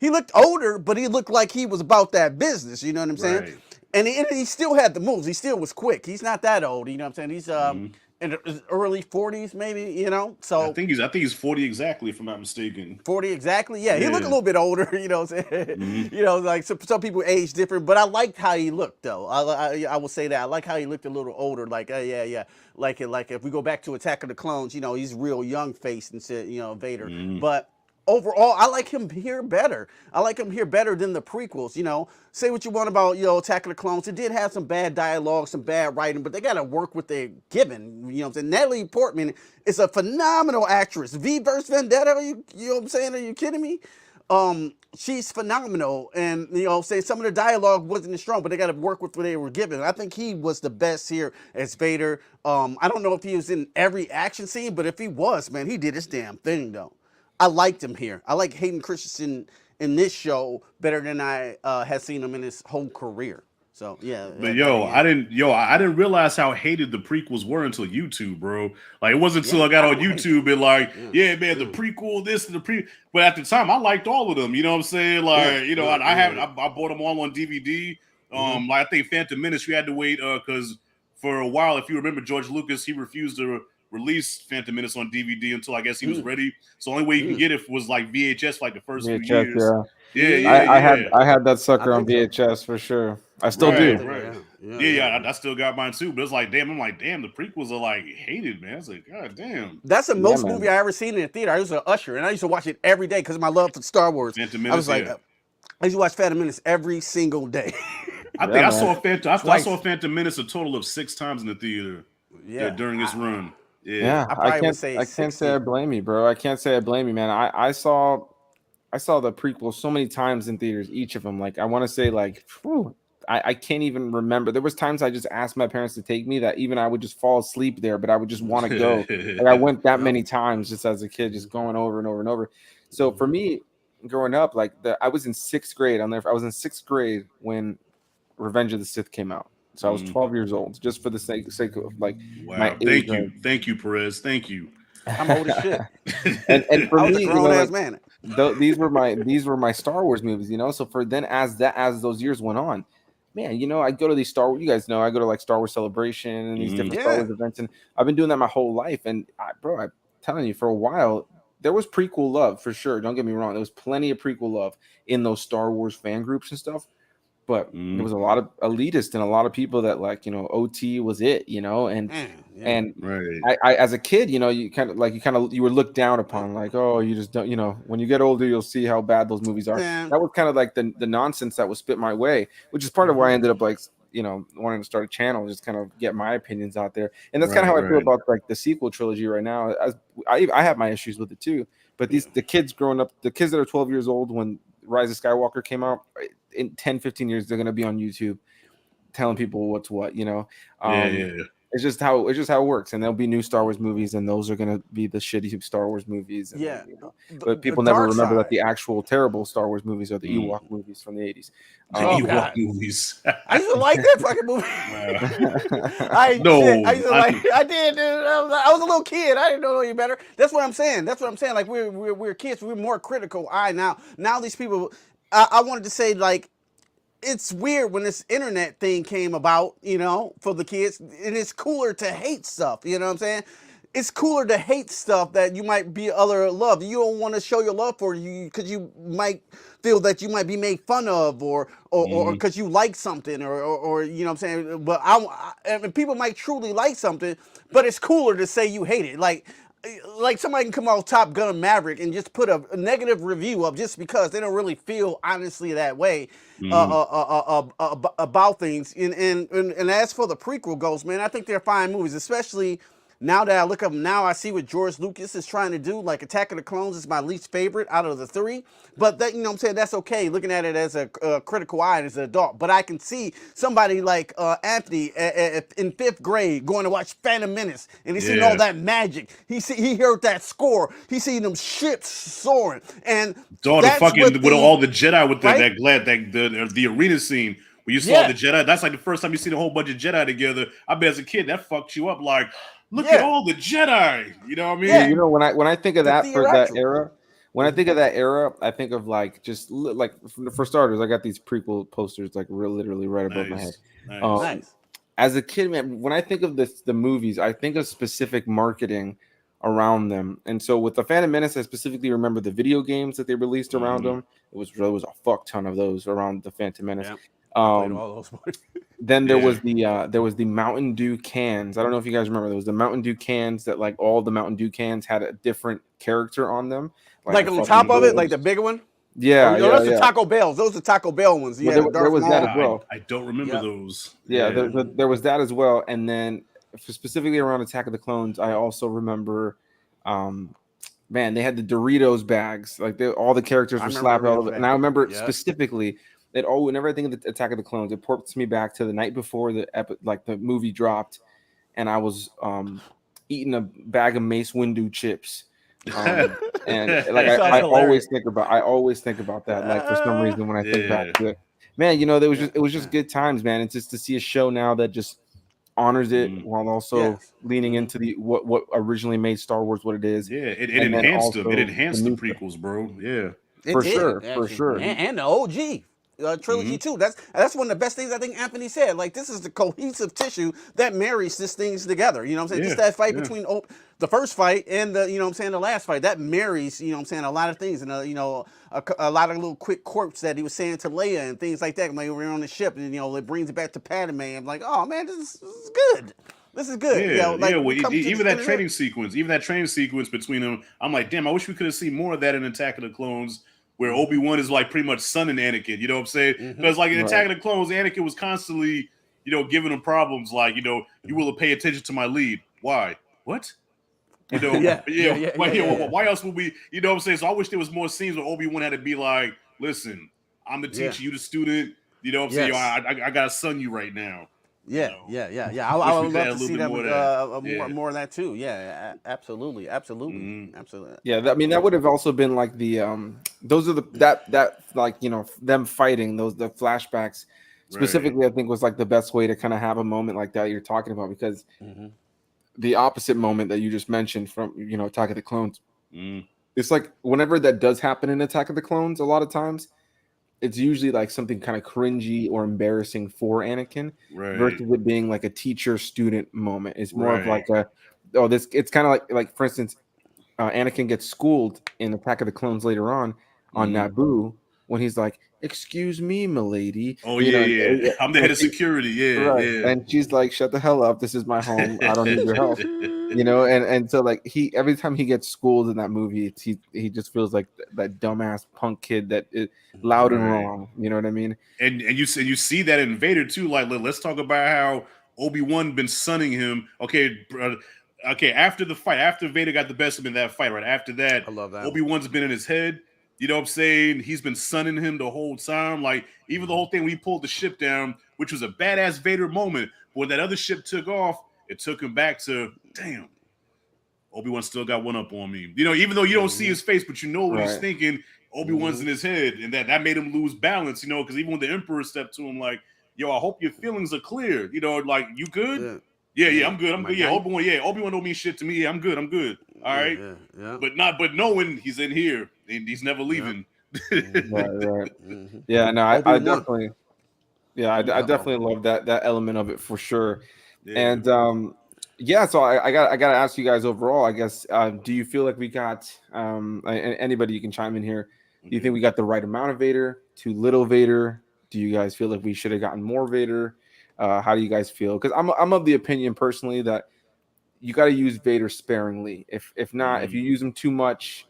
looked older, but he looked like he was about that business. You know what I'm saying? Right. And he still had the moves. He still was quick. He's not that old. You know what I'm saying? He's in his early 40s, maybe, you know. So I think he's 40 exactly, if I'm not mistaken. 40 exactly. Yeah, he looked a little bit older, you know what I'm saying? You know, like some people age different, but I liked how he looked though. I will say that. I like how he looked a little older, like like if we go back to Attack of the Clones, you know, he's real young faced and said, you know, Vader. But overall, I like him here better. I like him here better than the prequels. You know, say what you want about, you know, Attack of the Clones. It did have some bad dialogue, some bad writing, but they got to work with their given. You know what I'm saying? Natalie Portman is a phenomenal actress. V vs. Vendetta, you know what I'm saying? Are you kidding me? She's phenomenal, and you know, say some of the dialogue wasn't as strong, but they got to work with what they were given. I think he was the best here as Vader. I don't know if he was in every action scene, but if he was, man, he did his damn thing though. I liked him here. I like Hayden Christensen in this show better than I had seen him in his whole career. So yeah. But I didn't realize how hated the prequels were until YouTube, bro. Like it wasn't until I got on YouTube and like, man, the prequel, this and the pre. But at the time, I liked all of them. You know what I'm saying? Like, you know, I bought them all on DVD. Like I think Phantom Menace, we had to wait because for a while, if you remember, George Lucas, he refused to release Phantom Menace on DVD until I guess he was ready. So the only way you can get it was like VHS, like the first few years. I had that sucker on VHS for sure. I still do. Right. I still got mine too. But it's like, damn, the prequels are like hated, man. It's like, god damn. That's the most movie I ever seen in the theater. I was an usher, and I used to watch it every day because of my love for Star Wars. Phantom Menace, I was like, I used to watch Phantom Menace every single day. I saw Phantom Menace a total of 6 times in the theater. During its run. I can't say I blame you, bro. I can't say I blame you, man. I saw the prequel so many times in theaters, each of them. Like I want to say, like, I can't even remember. There was times I just asked my parents to take me that even I would just fall asleep there, but I would just want to go. Like I went that many times just as a kid, just going over and over and over. So for me, growing up, like I was in 6th grade. I was in 6th grade when Revenge of the Sith came out. So I was 12 years old, just for the sake of like my age. Thank you, Perez. Thank you. I'm old as shit. and for I was me, a grown ass man. These were my Star Wars movies, you know. So for then, as those years went on, man, you know, I go to these Star Wars. You guys know I go to like Star Wars Celebration and these different Star Wars events, and I've been doing that my whole life. And I'm telling you, for a while there was prequel love for sure. Don't get me wrong. There was plenty of prequel love in those Star Wars fan groups and stuff. but there was a lot of elitists and a lot of people that like, OT was it, and Yeah. and Right. I as a kid, you were looked down upon, like, oh, you just don't, when you get older, you'll see how bad those movies are. Man. That was kind of like the nonsense that was spit my way, which is part of why I ended up like, wanting to start a channel, just kind of get my opinions out there. And that's kind of how I feel about like the sequel trilogy right now. As I have my issues with it too, but the kids growing up, the kids that are 12 years old when Rise of Skywalker came out, in 10-15 years they're going to be on YouTube telling people what's what. It's just how it works, and there'll be new Star Wars movies, and those are gonna be the shitty Star Wars movies. And Yeah, then, the but people never dark remember that side. the actual terrible Star Wars movies are the Ewok movies from the 80s. The Oh, Ewok God. movies. I used to like that fucking movie. I did. Dude. I was a little kid. I didn't know any better. That's what I'm saying. Like we're kids. We're more critical eye now. Now these people. I wanted to say like. It's weird when this internet thing came about, for the kids, and it's cooler to hate stuff. You know what I'm saying? It's cooler to hate stuff that you might be other love. You don't want to show your love for you because you might feel that you might be made fun of, or because you like something, or you know what I'm saying. But I mean, people might truly like something, but it's cooler to say you hate it. Like somebody can come out Top Gun Maverick and just put a negative review up just because they don't really feel honestly that way about things. And as for the prequel goes, man, I think they're fine movies, especially now that I look up now, I see what George Lucas is trying to do. Like Attack of the Clones is my least favorite out of the three, but that, what I'm saying, that's okay. Looking at it as a critical eye as an adult, but I can see somebody like Anthony in 5th grade going to watch Phantom Menace, and he's seen all that magic. He heard that score. He seen them ships soaring, and all the fucking with all the Jedi with right? the arena scene. When you saw the Jedi, that's like the first time you seen a whole bunch of Jedi together. I bet as a kid that fucked you up. Like, look at all the Jedi. You know what I mean? Yeah. When I think of that for that era, when I think of that era, I think of like just like for starters, I got these prequel posters like literally right above my head. Nice. As a kid, man, when I think of the movies, I think of specific marketing around them. And so with the Phantom Menace, I specifically remember the video games that they released around them. There was a fuck ton of those around the Phantom Menace. Yeah. I played all those. Then there was the Mountain Dew cans. I don't know if you guys remember. There was the Mountain Dew cans that like all the Mountain Dew cans had a different character on them. Like on the top of it, like the bigger one? Yeah, those are Taco Bells. Those are Taco Bell ones. Yeah, there was that as well. I don't remember those. Yeah, there was that as well. And then specifically around Attack of the Clones, I also remember, man, they had the Doritos bags. Like all the characters were slapped all over. And I remember specifically that whenever I think of the Attack of the Clones, it ports me back to the night before the movie dropped, and I was eating a bag of Mace Windu chips. And like I always think about that. Like for some reason when I think back to it, man, it was just good times, man. It's just to see a show now that just honors it while also leaning into what originally made Star Wars what it is. Yeah, it enhanced them. It enhanced the prequels, bro. Yeah, for sure. And the OG. Trilogy too. That's one of the best things I think Anthony said. Like, this is the cohesive tissue that marries these things together. You know what I'm saying? Just that fight between the first fight and the last fight, that marries, a lot of things. And a lot of little quick quirks that he was saying to Leia and things like that. Like, we're on the ship and it brings it back to Padme. I'm like, oh man, this is good. This is good. Even that training sequence between them, I'm like, damn, I wish we could have seen more of that in Attack of the Clones, where Obi-Wan is like pretty much sonning Anakin, you know what I'm saying? Because like in Attack of the Clones, Anakin was constantly, giving him problems like, you will pay attention to my lead. Why? What? Why else would we, you know what I'm saying? So I wish there was more scenes where Obi-Wan had to be like, listen, I'm the teacher, you the student, you know what I'm saying? I got to son you right now. Yeah. I would love to see that more of that too. Yeah, absolutely. Yeah, that would have also been like the those are them fighting the flashbacks specifically. I think was like the best way to kind of have a moment like that you're talking about, because the opposite moment that you just mentioned from Attack of the Clones, it's like whenever that does happen in Attack of the Clones, a lot of times it's usually like something kind of cringy or embarrassing for Anakin, versus it being like a teacher-student moment. It's more of like it's kind of like for instance, Anakin gets schooled in Attack of the Clones later on Naboo, when he's like, "Excuse me, milady." Oh You know, yeah. I'm the head of and security. Yeah, right, yeah. and she's like, "Shut the hell up! This is my home. I don't need your help." You know, and so like he every time he gets schooled in that movie, he just feels like that dumbass punk kid that is loud and Right. wrong. You know what I mean? And you see that in Vader too. Like, let's talk about how Obi-Wan been sunning him. Okay. After the fight, after Vader got the best of him in that fight, right after that, I love that. Obi-Wan's been in his head. You know what I'm saying? He's been sunning him the whole time. Like, even the whole thing when he pulled the ship down, which was a badass Vader moment. But when that other ship took off, it took him back to, damn, Obi-Wan still got one up on me. You know, even though you don't see his face, but you know what he's Right. thinking. Obi-Wan's in his head, and that made him lose balance. You know, because even when the Emperor stepped to him, like, "Yo, I hope your feelings are clear." You know, like, "You good?" Yeah, I'm good. I'm good. Yeah, Obi-Wan don't mean shit to me. Yeah, I'm good. All right. Yeah. But knowing he's in here and he's never leaving. Right. Yeah, no, I Obi-Wan. definitely, yeah, I definitely love that element of it for sure. Yeah. And yeah, so I got to ask you guys overall, I guess, do you feel like we got anybody you can chime in here? Do you think we got the right amount of Vader? Too little Vader? Do you guys feel like we should have gotten more Vader? How do you guys feel? Because I'm of the opinion personally that you got to use Vader sparingly. If not, if you use him too much,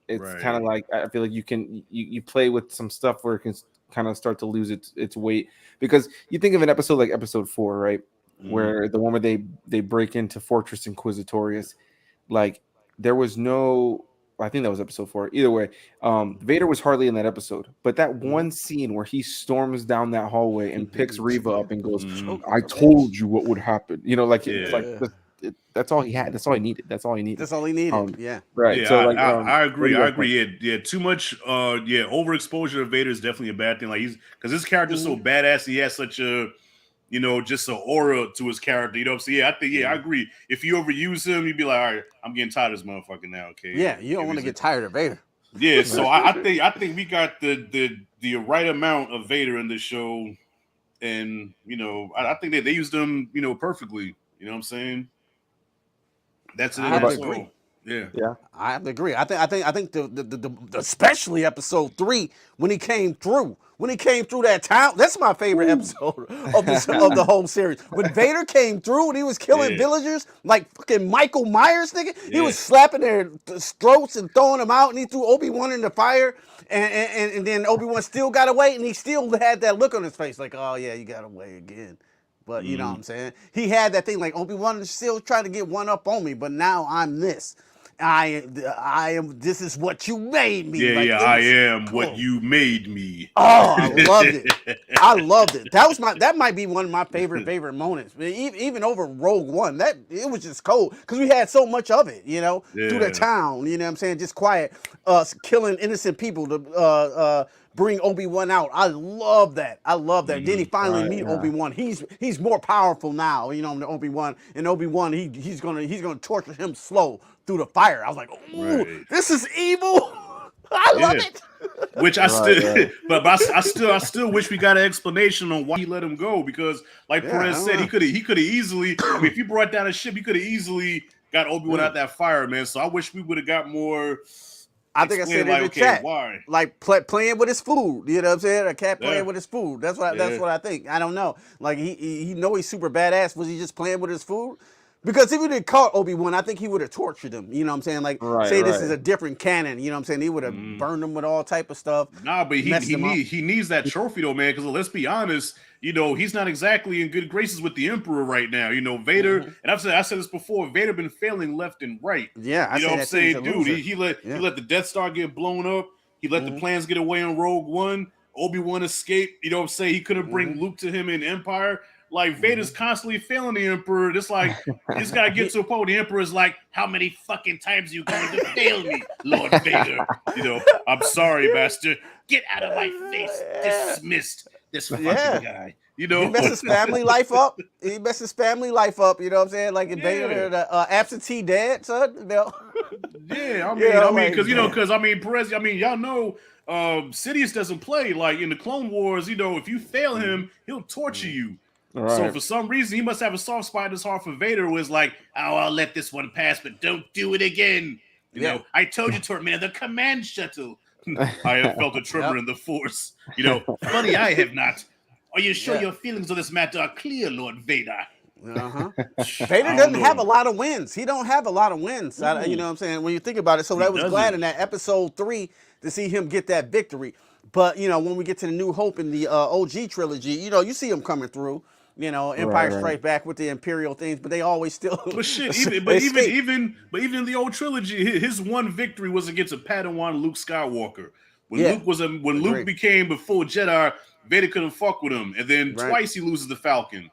it's kind of like I feel like you play with some stuff where it can kind of start to lose its weight. Because you think of an episode like episode 4, right? Where the one where they break into Fortress Inquisitorius, like there was no, I think that was episode 4. Either way, Vader was hardly in that episode, but that one scene where he storms down that hallway and picks Reva up and goes, "I told you what would happen." You know, like it's like that's all he had. That's all he needed. That's all he needed. Yeah. Right. Yeah, So like, I agree. I agree. Yeah, too much. Overexposure of Vader is definitely a bad thing. Like because his character's so badass. He has such a, just an aura to his character. You know what I'm saying? Yeah, I think. Yeah, I agree. If you overuse him, you'd be like, all right, I'm getting tired of this motherfucker now. Okay. Yeah, you don't want to get tired of Vader. Yeah. So I think we got the right amount of Vader in this show, and I think that they used them perfectly. You know what I'm saying? That's it. I have to agree. Yeah. I have to agree. I think the especially episode 3 when he came through that town. That's my favorite episode of the whole series. When Vader came through and he was killing villagers like fucking Michael Myers, nigga. He was slapping their throats and throwing them out, and he threw Obi-Wan in the fire, and then Obi-Wan still got away, and he still had that look on his face like, oh yeah, you got away again. But you know what I'm saying? He had that thing like Obi-Wan is still trying to get one up on me, but now I'm this. I am. This is what you made me. Yeah, I am what you made me. Oh, I loved it. I loved it. That might be one of my favorite moments. Even over Rogue One, that it was just cold because we had so much of it. Through the town. You know what I'm saying? Just quiet, killing innocent people to bring Obi-Wan out. I love that. Then he finally meet Obi-Wan. He's more powerful now, than Obi-Wan. And Obi-Wan, he's gonna torture him slow through the fire. I was like, ooh, this is evil. I love it. Which I I still wish we got an explanation on why he let him go, because like Perez said, he could have easily. I mean, if you brought down a ship, he could have easily got Obi-Wan out that fire, man. So I wish we would have got more. I think I said in the chat, why? Like playing with his food. You know what I'm saying? A cat playing with his food. That's what I think. I don't know. Like he know he's super badass. Was he just playing with his food? Because if he didn't caught Obi-Wan, I think he would have tortured him. You know what I'm saying? Like, this is a different canon. You know what I'm saying? He would have burned him with all type of stuff. Nah, but he needs that trophy though, man. Because let's be honest, he's not exactly in good graces with the Emperor right now. Vader, and I said this before. Vader been failing left and right. Yeah, you know what I'm saying, dude. He let the Death Star get blown up. He let the plans get away on Rogue One. Obi-Wan escaped. You know what I'm saying? He couldn't bring Luke to him in Empire. Like, Vader's constantly failing the Emperor. Just like, he's got to get to a point where the Emperor is like, how many fucking times are you going to fail me, Lord Vader? I'm sorry, master. Get out of my face. Dismissed. This fucking guy. He messed his family life up. You know what I'm saying? Like, Vader, the absentee dad, son. Yeah, because Perez, y'all know, Sidious doesn't play. Like, in the Clone Wars, if you fail him, he'll torture you. Right. So for some reason, he must have a soft spot in his heart for Vader, who is like, oh, I'll let this one pass, but don't do it again. I told you to man, the command shuttle. I have felt a tremor Yep. in the force. Funny, I have not. Are you sure Yeah. your feelings on this matter are clear, Lord Vader? Uh-huh. Vader I don't doesn't have a know. lot of wins. He don't have a lot of wins. You know Mm-mm, what I'm saying? When you think about it. So he I was glad doesn't. in that episode 3 to see him get that victory. But, when we get to the New Hope in the OG trilogy, you see him coming through. Right, Empire right. Strikes Back with the Imperial things, but they always still But shit, even but even escape. even but even in the old trilogy, his one victory was against a Padawan Luke Skywalker. Yeah. When Luke Agree. became the full Jedi, Vader couldn't fuck with him, and then Right. twice he loses the Falcon.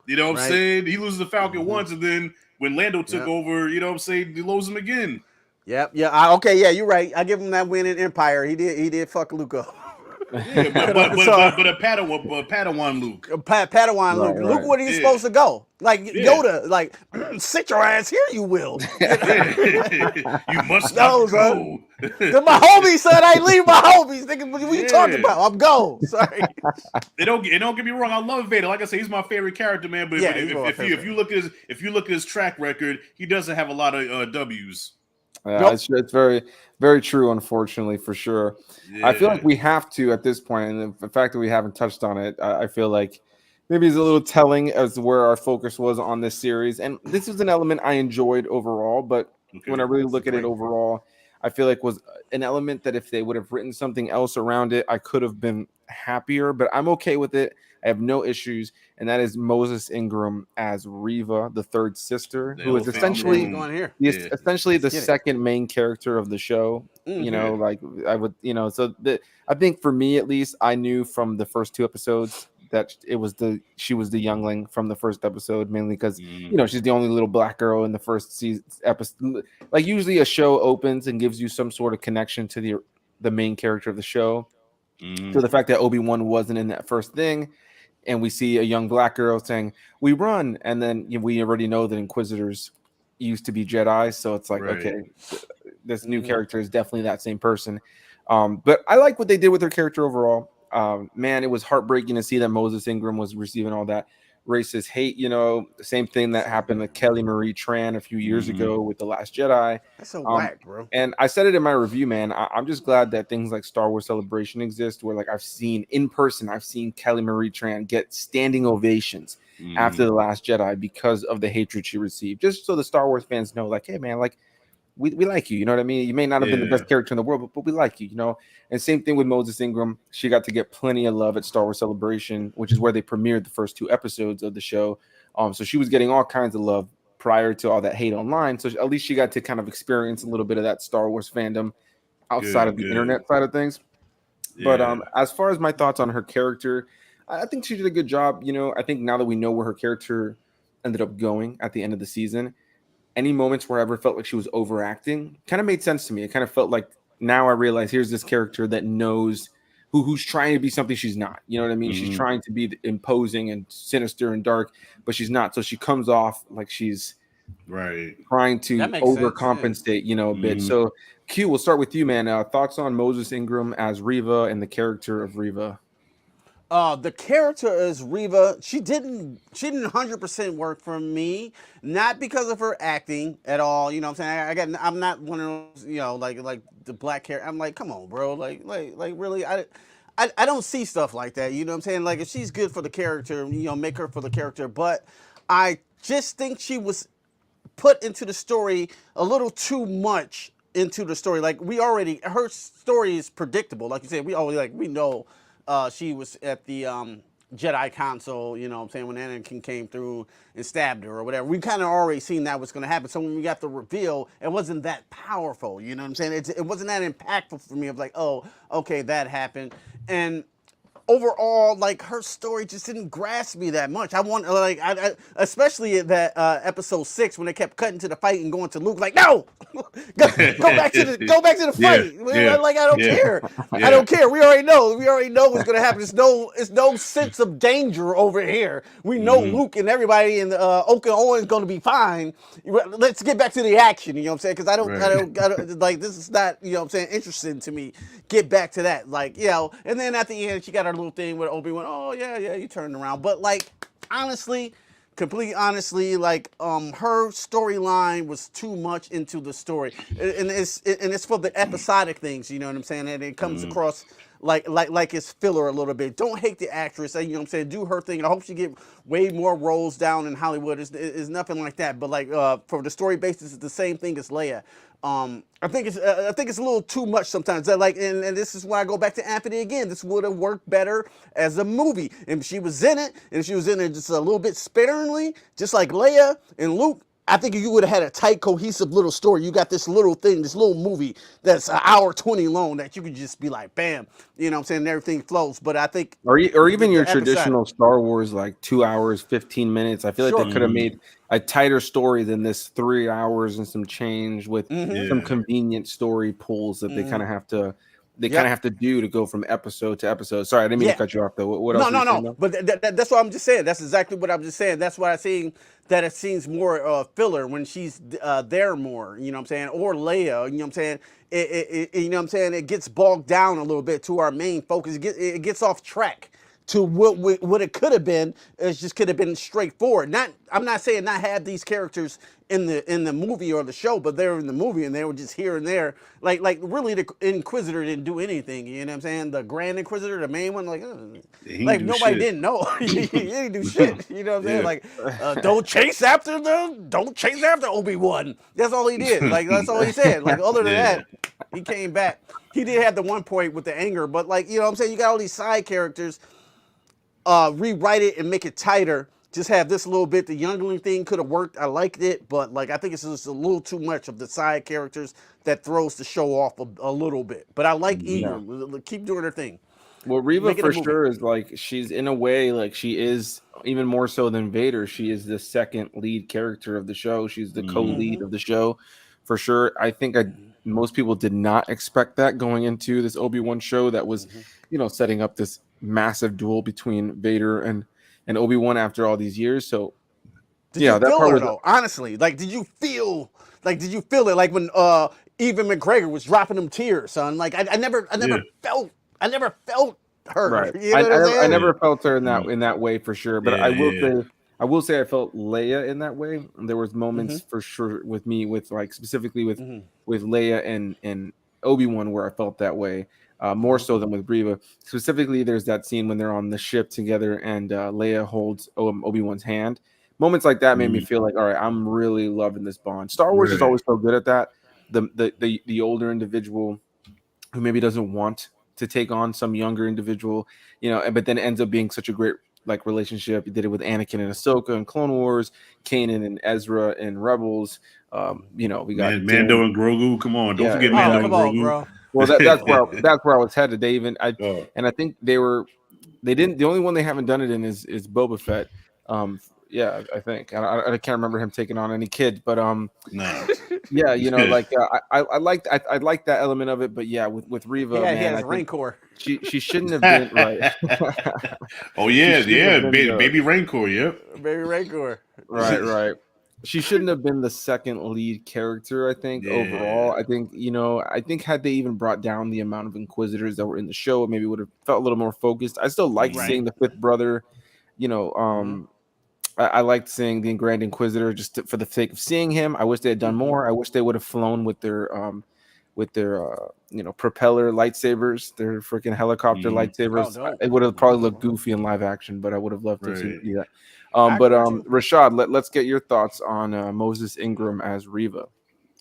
You know what I'm Right. saying? He loses the Falcon Mm-hmm. once, and then when Lando took Yep. over, you know what I'm saying, he loses him again. Yep. Yeah. Okay. Yeah, you're right. I give him that win in Empire. He did fuck Luke up. Yeah, So but a Padawan Luke. Padawan Luke. Right, Luke, right. where he's Yeah, supposed to go? Like yeah, Yoda, like sit your ass here, you will. yeah. You must No, not son. go. They're my homies, son. I ain't leave my homies. Nigga, what you talking Yeah. about? I'm gone. Sorry. It don't get me wrong. I love Vader. Like I said, he's my favorite character, man. But Yeah, he's my if favorite. you look at his track record, he doesn't have a lot of W's. Yeah, Nope. it's very very true. Unfortunately, for sure. I feel like Yeah. we have to at this point, and the fact that we haven't touched on it, I feel like maybe it's a little telling as to where our focus was on this series. And this is an element I enjoyed overall, but when I Okay. really This is look at it great. overall, I feel like was an element that if they would have written something else around it, I could have been happier. But I'm okay with it. I have no issues, and that is Moses Ingram as Reva, the third sister, The who is elephant in Oh the man, we're essentially going room. here. Yeah. essentially Let's the get it. second main character of the show. Mm-hmm. Yeah. Like I would, so I think for me at least, I knew from the first 2 episodes that she was the youngling from the first episode, mainly because Mm, she's the only little black girl in the first season episode. Like usually a show opens and gives you some sort of connection to the main character of the show. So mm, the fact that Obi-Wan wasn't in that first thing, and we see a young black girl saying "We run," and then we already know that Inquisitors used to be Jedi, so it's like right. okay, this new Mm-hmm. character is definitely that same person. But I like what they did with her character overall. Man, it was heartbreaking to see that Moses Ingram was receiving all that racist hate. The same thing that happened to Kelly Marie Tran a few years Mm, ago with The Last Jedi. That's so Um, whack, bro. and I said it in my review, man. I'm just glad that things like Star Wars Celebration exist, where like I've seen in person, I've seen Kelly Marie Tran get standing ovations after mm, The Last Jedi because of the hatred she received. Just so the Star Wars fans know, like, hey, man, like we like you. You know what I mean? You may not have been the yeah. best character in the world, but we like you. And same thing with Moses Ingram. She got to get plenty of love at Star Wars Celebration, which is where they premiered the first 2 episodes of the show. So she was getting all kinds of love prior to all that hate online. So at least she got to kind of experience a little bit of that Star Wars fandom outside of Good. the Good. internet side of things. But Yeah. as far as my thoughts on her character, I think she did a good job. I think now that we know where her character ended up going at the end of the season, any moments where I ever felt like she was overacting kind of made sense to me. It kind of felt like now I realize here's this character that knows who's trying to be something she's not. You know what I mean? She's Mm, trying to be imposing and sinister and dark, but she's not. So she comes off like she's right. trying That to makes sense. Yeah. overcompensate, a bit. Mm. So Q, we'll start with you, man. Thoughts on Moses Ingram as Reva and the character of Reva? The character is Reva. She didn't 100% work for me, not because of her acting at all. You know what I'm saying? I'm not one of those, like the black character. I'm like, come on, bro. Like really, I don't see stuff like that. You know what I'm saying? Like if she's good for the character, make her for the character. But I just think she was put into the story a little too much into the story. Like her story is predictable. Like you said, we know she was at the Jedi Council, you know what I'm saying, when Anakin came through and stabbed her or whatever. We kind of already seen that was going to happen. So when we got the reveal, it wasn't that powerful, you know what I'm saying? It wasn't that impactful for me of like, oh, okay, that happened. And overall, like her story just didn't grasp me that much. I want I especially at that episode 6 when they kept cutting to the fight and going to Luke like, no, go back to the Yeah. fight. Yeah. Like I don't Yeah. care. I Yeah. don't care. We already know what's gonna happen. It's no sense of danger over here. We know Mm, Luke and everybody in Oak and Owen is gonna be fine. Let's get back to the action. You know what I'm saying? Because right. I don't like this is not what I'm saying interesting to me. Get back to that, like and then at the end she got her little thing with Obi-Wan. Oh yeah, you turned around, but like honestly, completely honestly, like her storyline was too much into the story, and it's for the episodic things, you know what I'm saying, and it comes across like it's filler a little bit. Don't hate the actress, you know what I'm saying, do her thing, and I hope she get way more roles down in Hollywood. It's nothing like that, but like for the story basis, it's the same thing as Leia. I think it's a little too much sometimes. Like, and this is why I go back to Anthony again. This would have worked better as a movie, and if she was in it, and she was in it just a little bit sparingly, just like Leia and Luke. I think you would have had a tight, cohesive little story. You got this little thing, this little movie that's an hour 20 long that you could just be like, bam, you know what I'm saying? Everything flows. But I think, or even your the episodic, traditional Star Wars, like 2 hours, 15 minutes. I feel like they sure. could have made a tighter story than this 3 hours and some change with some convenient story pulls that they kind of have to. They kind of have to do to go from episode to episode. Sorry, I didn't mean to cut you off though. What else? No. But that's what I'm just saying. That's exactly what I'm just saying. That's why I'm saying that it seems more filler when she's there more. You know what I'm saying? Or Leia. You know what I'm saying? You know what I'm saying? It gets bogged down a little bit to our main focus. It gets off track to what it could have been. It just could have been straightforward. I'm not saying not have these characters in the movie or the show, but they were in the movie and they were just here and there. Like really, the Inquisitor didn't do anything. You know what I'm saying? The Grand Inquisitor, the main one, like nobody didn't know. He didn't do shit. You know what I'm saying? Like don't chase after Obi-Wan. That's all he did. Like that's all he said. Like other than that, he came back. He did have the one point with the anger, but like you know what I'm saying, you got all these side characters. Rewrite it and make it tighter. Just have this little bit. The youngling thing could have worked. I liked it, but like I think it's just a little too much of the side characters that throws the show off a little bit. But I like Ingram. Keep doing her thing. Well, Reva for sure is like she's in a way like she is even more so than Vader. She is the second lead character of the show. She's the co-lead of the show for sure. I think most people did not expect that going into this Obi-Wan show that was, setting up this massive duel between Vader and Obi-Wan after all these years. So did you feel her though? Honestly, like did you feel it like when Evan McGregor was dropping them tears, son? Like I never felt her. Right. You know what I'm saying? I never felt her in that way for sure. But I will say I felt Leia in that way. There was moments for sure with me with like specifically with Leia and Obi-Wan where I felt that way. More so than with Reva. Specifically, there's that scene when they're on the ship together and Leia holds Obi-Wan's hand. Moments like that made me feel like, all right, I'm really loving this bond. Star Wars is always so good at that. The older individual who maybe doesn't want to take on some younger individual, but then ends up being such a great like relationship. You did it with Anakin and Ahsoka in Clone Wars, Kanan and Ezra in Rebels. We got Mando and Grogu. Come on, don't forget Mando and Grogu. Bro. Well, that's where I was headed, Dave. And I think they didn't. The only one they haven't done it in is Boba Fett. I think I can't remember him taking on any kid, but no. Yeah, like I like that element of it, but yeah, with Reva, man, he has Rancor. She shouldn't have been right. Oh yeah, baby Rancor, yep, baby Rancor. Right. She shouldn't have been the second lead character, I think, overall. I think had they even brought down the amount of Inquisitors that were in the show, it maybe would have felt a little more focused. I still liked seeing the fifth brother, I liked seeing the Grand Inquisitor just for the sake of seeing him. I wish they had done more. I wish they would have flown with their propeller lightsabers, their freaking helicopter lightsabers. It would have probably looked goofy in live action, but I would have loved to see that. Rashad, let's get your thoughts on Moses Ingram as Reva.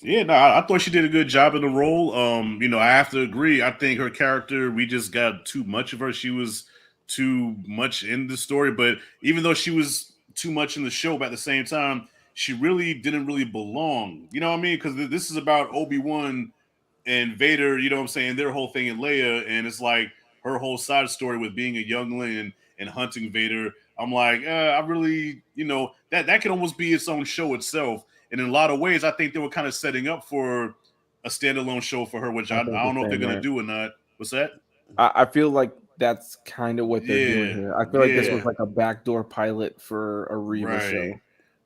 Yeah, no, I thought she did a good job in the role. I have to agree. I think her character, we just got too much of her. She was too much in the story, but even though she was too much in the show, but at the same time, she really didn't really belong. You know what I mean? Because this is about Obi-Wan and Vader, you know what I'm saying, their whole thing in Leia, and it's like her whole side story with being a youngling and hunting Vader. I'm like, I really, that can almost be its own show itself. And in a lot of ways, I think they were kind of setting up for a standalone show for her, which I don't know if they're going to do or not. What's that? I feel like that's kind of what they're doing here. I feel like this was like a backdoor pilot for a Reva show.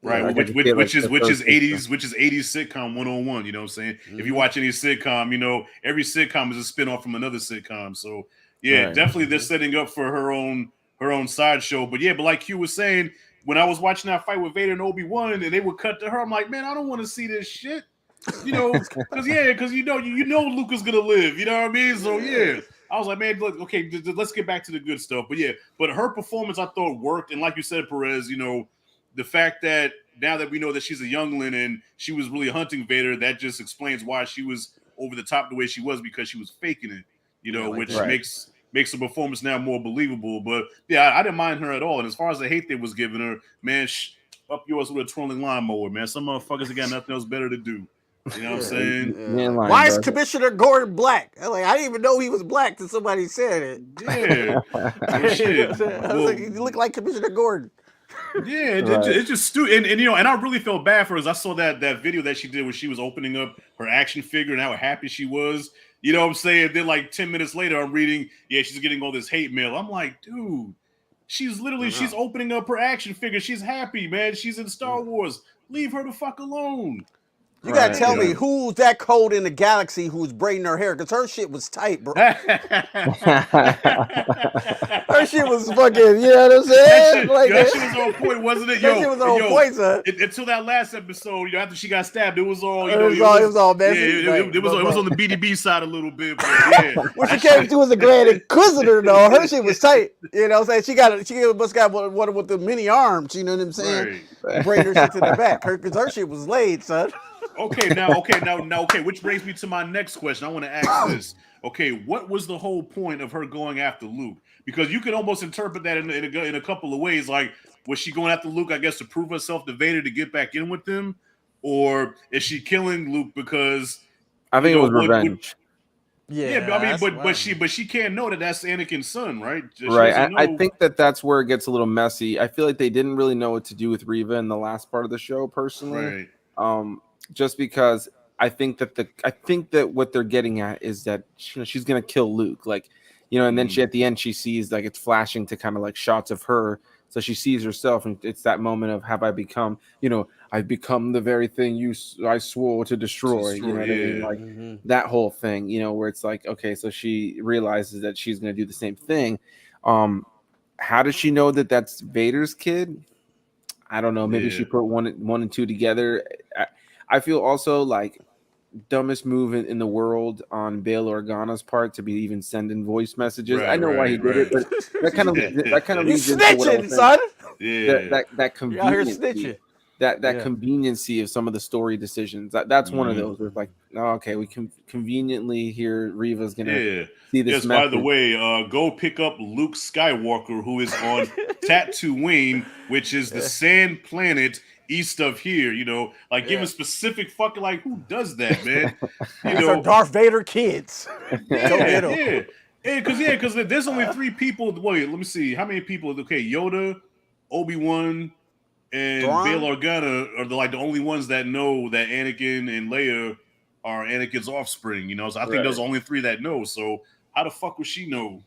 Right, which is 80s sitcom 101, you know what I'm saying? If you watch any sitcom, every sitcom is a spinoff from another sitcom. So definitely they're setting up for her own sideshow. But like Hugh was saying, when I was watching that fight with Vader and Obi-Wan, and they would cut to her, I'm like, man, I don't want to see this shit. Because you know Luca's gonna live. You know what I mean? So yeah, I was like, man, look, okay, let's get back to the good stuff. But yeah, but her performance I thought worked, and like you said, Perez, the fact that now that we know that she's a youngling and she was really hunting Vader, that just explains why she was over the top the way she was, because she was faking it. Which makes the performance now more believable. But yeah, I didn't mind her at all. And as far as the hate they was giving her, man, up yours with a trolling lawnmower, man. Some motherfuckers have got nothing else better to do. You know what I'm saying? Why is Commissioner Gordon black? I didn't even know he was black until somebody said it. Yeah. Shit. I was like, you look like Commissioner Gordon. Yeah, it's just stupid. And I really felt bad for her. As I saw that video that she did where she was opening up her action figure and how happy she was. You know what I'm saying? Then like 10 minutes later, I'm reading, she's getting all this hate mail. I'm like, dude, she's opening up her action figure. She's happy, man. She's in Star Wars. Leave her the fuck alone. You gotta tell me who's that code in the galaxy who's braiding her hair, because her shit was tight, bro. Her shit was fucking, you know what I'm saying? That shit was on point, wasn't it? That shit was on point, son. Until that last episode, after she got stabbed, it was all, it was all messy. Yeah, it was on the BDB side a little bit, but yeah. When she came to as a Grand Inquisitor, though, her shit was tight. You know what I'm saying? She must got one with the mini arms, you know what I'm saying? Right. Braid her shit to the back. Because her shit was laid, son. Okay, which brings me to my next question. I want to ask this. Okay, what was the whole point of her going after Luke? Because you can almost interpret that in a couple of ways. Like, was she going after Luke, I guess, to prove herself to Vader to get back in with him? Or is she killing Luke because... I think it was revenge. But she can't know that that's Anakin's son, right? Right. I think that's where it gets a little messy. I feel like they didn't really know what to do with Reva in the last part of the show, personally. Right. Just because I think that what they're getting at is that she's gonna kill Luke, and then she at the end she sees it's flashing to kind of like shots of her, so she sees herself, and it's that moment of have I become, I've become the very thing I swore to destroy. You know what I mean? That whole thing, where it's like, okay, so she realizes that she's gonna do the same thing. How does she know that that's Vader's kid? I don't know. Maybe she put one and two together. I feel also like dumbest move in the world on Bail Organa's part to be even sending voice messages. I know why he did it, but that kind of leads into what I was son. That convenience. That conveniency of some of the story decisions. That's one of those where it's like, okay, we can conveniently hear Reva's gonna see this. Yes, by the way, go pick up Luke Skywalker, who is on Tatooine, which is the sand planet east of here. Give a specific fucking who does that, man? These are Darth Vader kids. Because there's only 3 people. Wait, let me see how many people. Okay, Yoda, Obi-Wan, and Bail Organa are the only ones that know that Anakin and Leia are Anakin's offspring. So I think those are only 3 that know. So how the fuck would she know?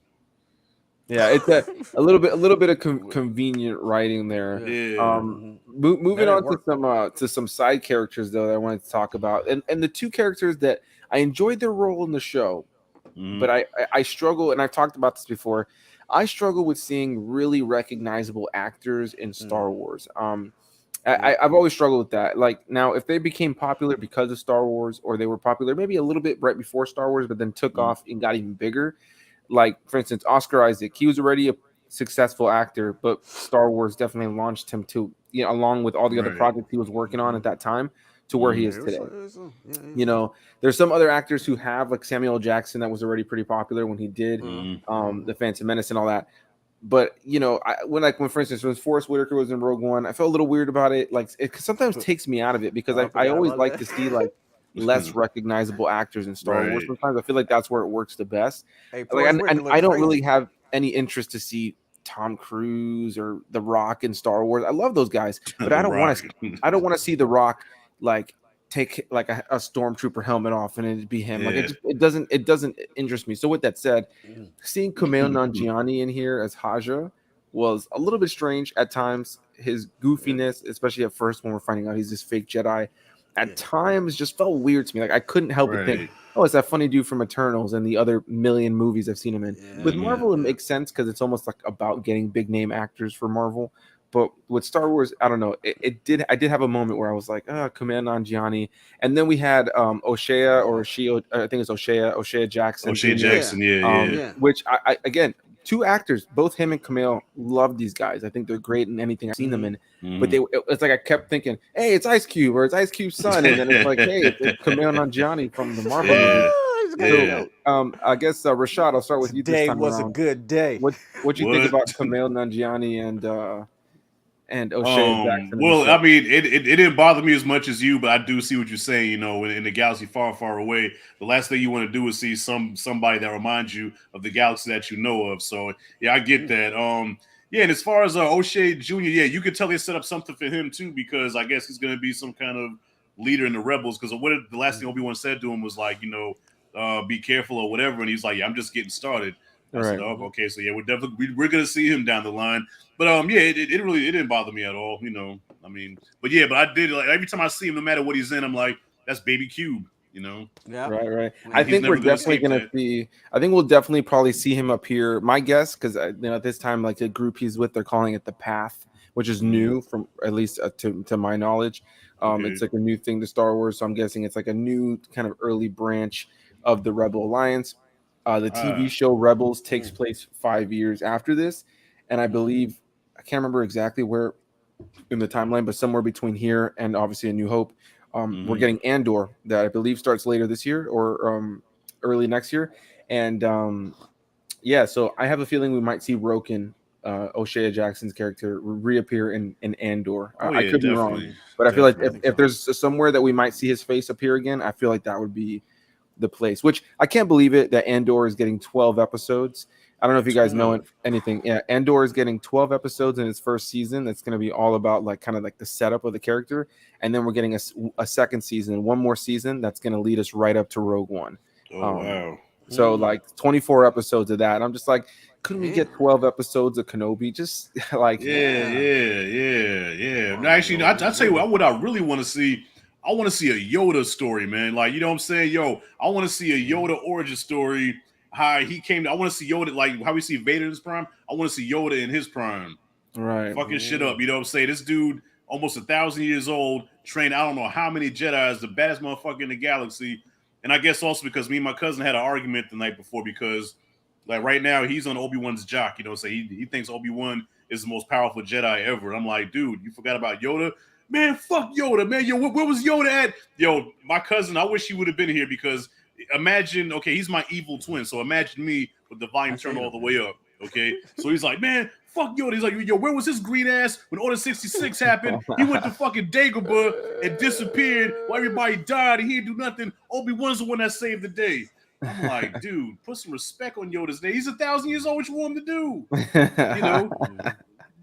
Yeah, it's a little bit of convenient writing there. Yeah. Moving on to some side characters though that I wanted to talk about, and the 2 characters that I enjoyed their role in the show, but I struggle, and I've talked about this before. I struggle with seeing really recognizable actors in Star Wars. I've always struggled with that. Now, if they became popular because of Star Wars, or they were popular maybe a little bit right before Star Wars, but then took off and got even bigger. For instance, Oscar Isaac, he was already a successful actor, but Star Wars definitely launched him to, along with all the other projects he was working on at that time, to where he is today. There's some other actors who have, like Samuel L. Jackson, that was already pretty popular when he did The Phantom Menace and all that. But when for instance, when Forrest Whitaker was in Rogue One, I felt a little weird about it. It sometimes takes me out of it because I always like to see less recognizable actors in Star Wars. Sometimes I feel like that's where it works the best. I don't really have any interest to see Tom Cruise or The Rock in Star Wars. I love those guys, but I don't want to see The Rock take a stormtrooper helmet off and it'd be him. It doesn't interest me. So with that said, seeing Kumail Nanjiani in here as Haja was a little bit strange at times. His goofiness, especially at first when we're finding out he's this fake Jedi, at times just felt weird to me. I couldn't help but think, oh, it's that funny dude from Eternals and the other million movies I've seen him in. With Marvel, it makes sense because it's almost about getting big name actors for Marvel. But with Star Wars, I don't know. I did have a moment where I was like, Command Nanjiani, and then we had O'Shea or Shio. I think it's O'Shea Jackson O'Shea Jr. Yeah, Jackson, yeah. yeah. Which I again, two actors, both him and Camille, love these guys. I think they're great in anything I've seen them in. But Mm-hmm. it's like I kept thinking, hey, it's Ice Cube or it's Ice Cube's son, and then it's like, hey, it's Camille Nanjiani from the Marvel movie. Yeah, Woo, he's got a So, yeah. goat. I guess Rashad, I'll start with you this Today time was a around. good day. What you think What? about Camille Nanjiani and O'Shea Jackson in the Well, show? I mean, it didn't bother me as much as you, but I do see what you're saying. You know, in the galaxy far, far away, the last thing you want to do is see somebody that reminds you of the galaxy that you know of. So yeah, I get that. Yeah, and as far as O'Shea Jr., yeah, you could tell they set up something for him too, because I guess he's going to be some kind of leader in the rebels. Because the last thing Obi-Wan said to him was like, you know, be careful or whatever, and he's like, yeah, I'm just getting started. I said, Right. oh, okay, so yeah, we're gonna see him down the line. But yeah, it really it didn't bother me at all. You know, I mean, but yeah, but I did like every time I see him, no matter what he's in, I'm like, that's Baby Cube. You know, Yeah. Right. I and he's think we're never gonna definitely escape gonna that. see. I think we'll definitely probably see him appear. My guess, because at this time, like the group he's with, they're calling it the Path, which is Mm, new from at least to my knowledge. okay. It's like a new thing to Star Wars, so I'm guessing it's like a new kind of early branch of the Rebel Alliance. The TV Ah. show Rebels takes Mm, place 5 years after this, and I mm, believe I can't remember exactly where in the timeline, but somewhere between here and obviously A New Hope. We're Mm-hmm. getting Andor that I believe starts later this year or early next year, and yeah, so I have a feeling we might see Roken, O'Shea Jackson's character, reappear in Andor. Oh I yeah, could be wrong, definitely, but I feel like I definitely. think if so. there's somewhere that we might see his face appear again, I feel like that would be the place. Which I can't believe it that Andor is getting 12 episodes. I don't know if you guys know 12. anything. Yeah, Andor is getting 12 episodes in its first season. That's going to be all about like kind of like the setup of the character, and then we're getting a second season, one more season that's going to lead us right up to Rogue One. Oh Um, wow. so Mm, like 24 episodes of that. And I'm just like, couldn't we damn. get 12 episodes of Kenobi? Just like, Yeah, Yeah. yeah. More No, actually, I Kenobi. tell you what I really want to see. I want to see a Yoda story, man. Like, you know what I'm saying? Yo, I want to see a Mm, Yoda origin story. How he came. I want to see Yoda, like how we see Vader in his prime. I want to see Yoda in his prime, right, fucking shit up. mm. You know what I'm saying? This dude, almost 1,000 years old, trained I don't know how many Jedi's, the baddest motherfucker in the galaxy. And I guess also because me and my cousin had an argument the night before because, like, right now he's on Obi-Wan's jock. You know, so he thinks Obi-Wan is the most powerful Jedi ever. I'm like, dude, you forgot about Yoda? Man, fuck Yoda, man. Yo, where was Yoda at? Yo, my cousin, I wish he would have been here because imagine, okay, he's my evil twin. So imagine me with the I volume turned seen all him. the way up. Okay. So he's like, man, fuck Yoda. He's like, yo, where was his green ass when Order 66 happened? He went to fucking Dagobah and disappeared while everybody died and he didn't do nothing. Obi-Wan's the one that saved the day. I'm like, dude, put some respect on Yoda's name. He's 1,000 years old. What you want him to do? You know? Mhm.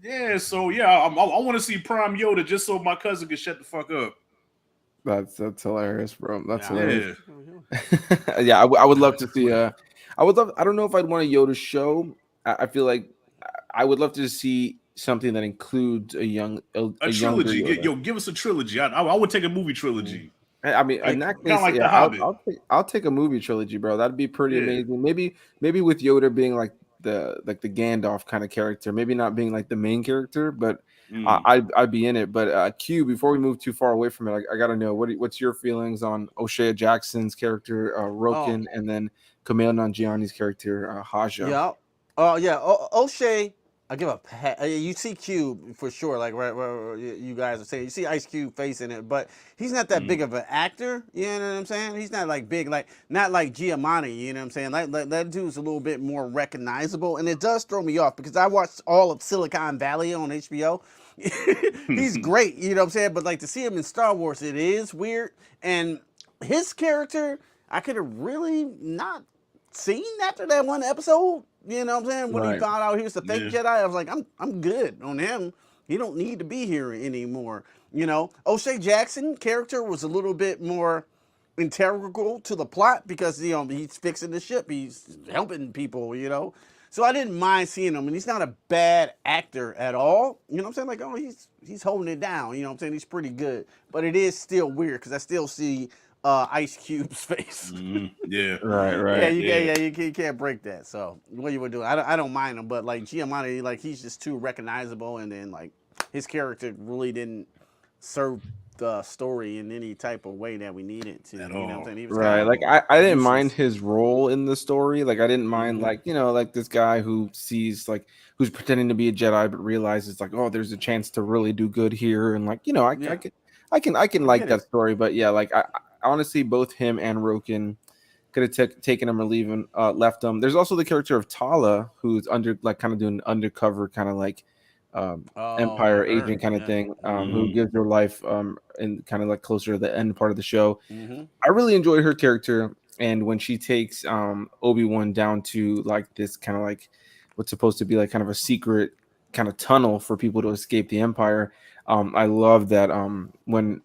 Yeah, so yeah, I want to see Prime Yoda just so my cousin can shut the fuck up. that's hilarious, bro. That's Yeah, I want hilarious. to Yeah. see. Yeah, I would love That's to see. funny. I would love. I don't know if I'd want a Yoda show. I feel like I would love to see something that includes A a younger trilogy. Yoda. Yo, give us a trilogy. I would take a movie Mm. trilogy. I mean, in Like that kind of case, like yeah, The Hobbit. I'll take a movie trilogy, bro. That'd be pretty Yeah. amazing. Maybe with Yoda being like the Gandalf kind of character, maybe not being like the main character, but Mm. I'd be in it. But Q, before we move too far away from it, I gotta know what's your feelings on O'Shea Jackson's character Oh, Roken, and then Kumail Nanjiani's character Haja. yeah. Oh, yeah. O'Shea, I give a pat. You see Cube for sure, like where you guys are saying. You see Ice Cube facing it, but he's not that Mm. big of an actor. You know what I'm saying? He's not like big, like not like Giamatti. You know what I'm saying? Like that dude's a little bit more recognizable, and it does throw me off because I watched all of Silicon Valley on HBO. He's great, you know what I'm saying? But like to see him in Star Wars, it is weird. And his character, I could have really not seen after that one episode. You know what I'm saying? When he Right. found out he was a fake Yeah. Jedi, I was like, I'm good on him. He don't need to be here anymore. You know, O'Shea Jackson character was a little bit more integral to the plot because he's fixing the ship, he's helping people. So I didn't mind seeing him, and he's not a bad actor at all. You know what I'm saying? Like, oh, he's holding it down. You know what I'm saying? He's pretty good, but it is still weird because I still see Ice Cube's face. Mm-hmm. Yeah. Yeah, Right. Yeah. you can't break that. So what you would do? I don't mind him, but like Giamatti, like he's just too recognizable, and then like his character really didn't serve the story in any type of way that we needed to. At You know what I'm all. saying? He was At kind Right. of Like all. I didn't mind useless. his role in the story. Like I didn't mind Hmm. like, like this guy who sees like who's pretending to be a Jedi but realizes like, oh, there's a chance to really do good here. And like, Yeah, I can I like get that it. story. But yeah, like honestly both him and Roken could have taken him or leaving left him. There's also the character of Tala who's under like kind of doing undercover kind of like Oh yeah, empire her. agent kind of Yeah. thing, who Hmm. Mm-hmm. gives her life and kind of like closer to the end part of the show. Hmm. I really enjoyed her character, and when she takes Obi-Wan down to like this kind of like what's supposed to be like kind of a secret kind of tunnel for people to escape the Empire. I love that when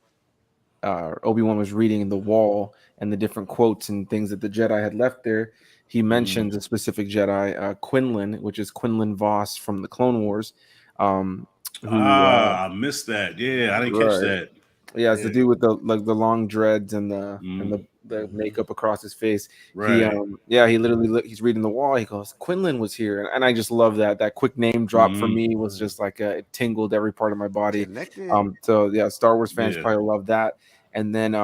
Obi-Wan was reading the wall and the different quotes and things that the Jedi had left there, he Mm-hmm. mentions a specific Jedi, Quinlan, which is Quinlan Voss from the Clone Wars, who Ah, I missed that. Yeah, I didn't catch right. that. Yeah, it's the Yeah. dude with the like the long dreads and the Mm-hmm. Hmm. makeup across his face. He Right. yeah, he literally he's reading the wall. He goes, Quinlan was here, and I just love that quick name drop for Mm-hmm. me was just like it tingled every part of my body. Connected. So yeah, Star Wars fans Yeah. probably love that. And then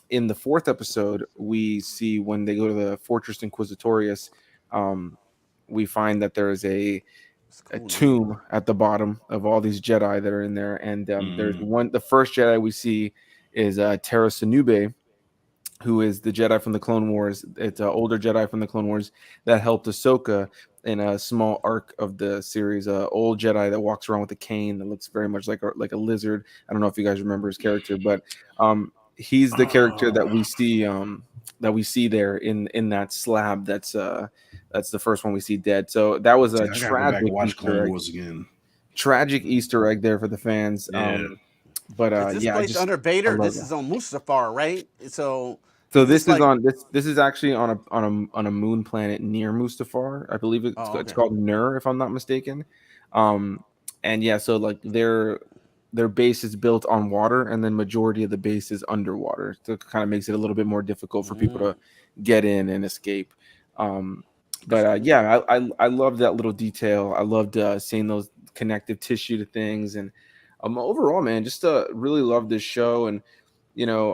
in the fourth episode, we see when they go to the Fortress Inquisitorius, um, we find that there is It's a a cool name. tomb at the bottom of all these Jedi that are in there. And there's Mm-hmm. the first Jedi we see is Terra Sanube, who is the Jedi from the Clone Wars. It's an older Jedi from the Clone Wars that helped Ahsoka in a small arc of the series. Old Jedi that walks around with a cane that looks very much like a lizard. I don't know if you guys remember his character, but he's the character Oh, that we see there in that slab. That's the first one we see dead. So that was a see, I gotta go back and tragic watch Clone Easter egg. Wars again. Tragic Easter egg there for the fans. Yeah. But Is this yeah, place under I Vader? love This that. is on Mustafar, right? So So is this like? this is actually on a moon planet near Mustafar. I believe Oh, it's okay. called Nur, if I'm not mistaken. Um, and yeah, so like their base is built on water, and then majority of the base is underwater. So it kind of makes it a little bit more difficult for people Mm, to get in and escape. Um, that's but cool. yeah, I love that little detail. I loved seeing those connective tissue to things, and overall, man, just really love this show. And you know,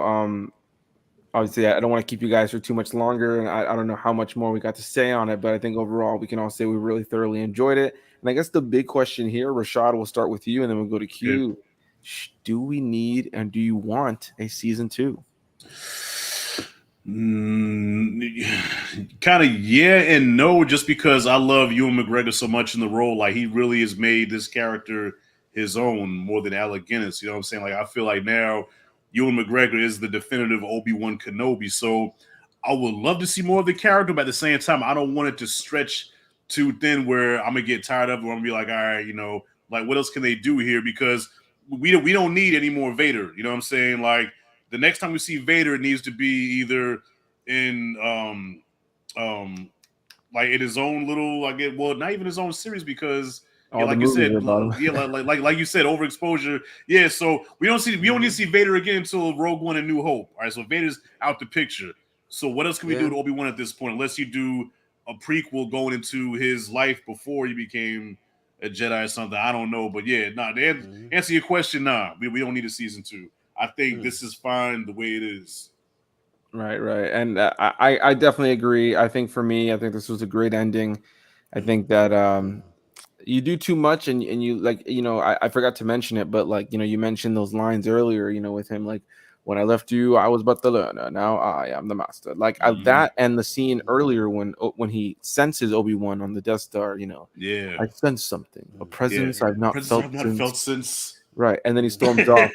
obviously I don't want to keep you guys for too much longer, and I don't know how much more we got to say on it, but I think overall we can all say we really thoroughly enjoyed it. And I guess the big question here, Rashad, we'll start with you and then we'll go to Okay. Q. Do we need and do you want a season two? Kind of yeah and no, just because I love Ewan McGregor so much in the role. Like he really has made this character his own more than Alec Guinness. You know what I'm saying? Like I feel like now Ewan McGregor is the definitive Obi-Wan Kenobi. So I would love to see more of the character, but at the same time, I don't want it to stretch too thin where I'm gonna get tired of it. Where I'm gonna be like, all right, like what else can they do here? Because we don't need any more Vader. You know what I'm saying? Like the next time we see Vader, it needs to be either in um like in his own little well, not even his own series, because yeah, All the like you movies are said, about yeah, like you said, overexposure. Yeah, so we don't need to Hmm. see Vader again until Rogue One and New Hope. All right, so Vader's out the picture. So what else can we do Yeah. with Obi-Wan at this point, unless you do a prequel going into his life before he became a Jedi or something? I don't know, but yeah, nah, to Hmm. answer your question, nah, we don't need a season two. I think Mm. this is fine the way it is. Right, right. And I definitely agree. I think for me, I think this was a great ending. I think that you do too much and you like I forgot to mention it, but like you mentioned those lines earlier, with him like, when I left you I was but the learner, now I am the master. Like Mm-hmm. that, and the scene earlier when he senses Obi-Wan on the Death Star, Yeah. I sense something, a Yeah. presence I've not Presence felt I've not since. felt since. Right, and then he Mm. storms off.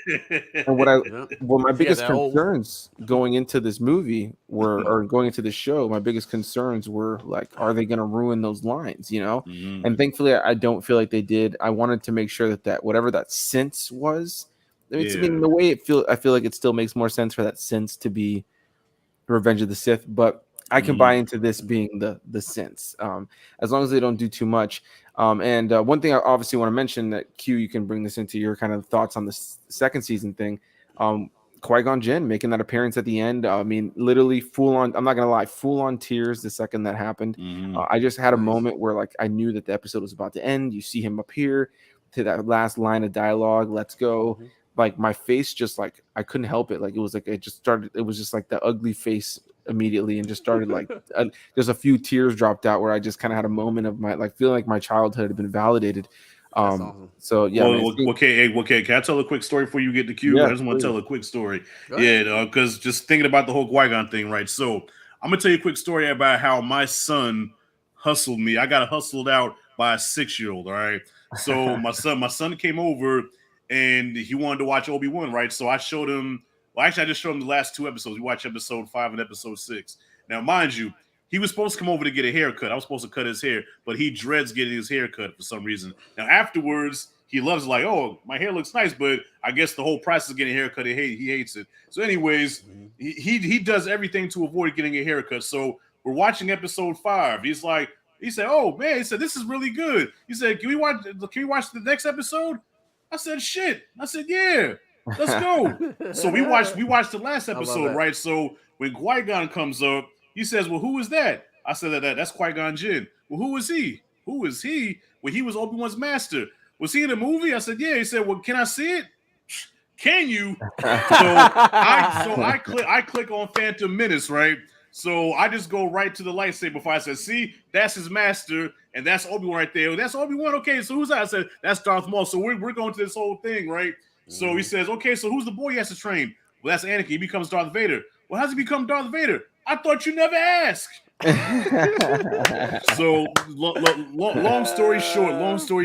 And Yeah. well, my Yeah. biggest That old. concerns going into this movie were, or going into the show, my biggest concerns were like, are they going to ruin those lines? Mm-hmm. And thankfully, I don't feel like they did. I wanted to make sure that whatever that sense was, I Yeah. mean, the way I feel like it still makes more sense for that sense to be Revenge of the Sith, but I can buy Mm-hmm. into this being the sense, as long as they don't do too much. And one thing I obviously want to mention, that Q, you can bring this into your kind of thoughts on the second season thing. Qui-Gon Jinn making that appearance at the end. I mean, literally full on. I'm not gonna lie, full on tears the second that happened. Mm-hmm. I just had a Nice. moment where like I knew that the episode was about to end. You see him appear, to that last line of dialogue, "Let's go." Mm-hmm. Like my face just like I couldn't help it. Like it was like it just started. It was just like the ugly face immediately, and just started like just a few tears dropped out where I just kind of had a moment of my like feeling like my childhood had been validated. That's awesome. So yeah, man. Okay. Can I tell a quick story before you get the cue? I Yeah, just want to please. tell a quick story. Go ahead. Yeah, because just thinking about the whole Qui-Gon thing, right? So I'm gonna tell you a quick story about how my son hustled me. I got hustled out by a 6-year-old. All right. So my son came over and he wanted to watch Obi-Wan, right? So I showed him. Well, actually, I just showed him the last 2 episodes. We watched episode 5 and episode 6. Now, mind you, he was supposed to come over to get a haircut. I was supposed to cut his hair, but he dreads getting his hair cut for some reason. Now, afterwards, he loves it, like, oh, my hair looks nice, but I guess the whole process of getting a haircut, he hates it. So, anyways, he does everything to avoid getting a haircut. So we're watching episode 5. He said, oh man, he said, this is really good. He said, can we watch the next episode? I said, shit. I said, yeah, let's go. So we watched the last episode, right? So when Qui-Gon comes up, he says, well, who is that? I said, that's Qui-Gon Jinn. Well, who is he? Who is he? Well, he was Obi-Wan's master. Was he in the movie? I said, yeah. He said, well, can I see it? Can you? I click on Phantom Menace, right? So I just go right to the lightsaber before I said, see, that's his master, and that's Obi-Wan right there. That's Obi-Wan. Okay, so who's that? I said, that's Darth Maul. So we're going to this whole thing, right? So he says, okay, so who's the boy he has to train? Well, that's Anakin. He becomes Darth Vader. Well, how's he become Darth Vader? I thought you never asked. So long story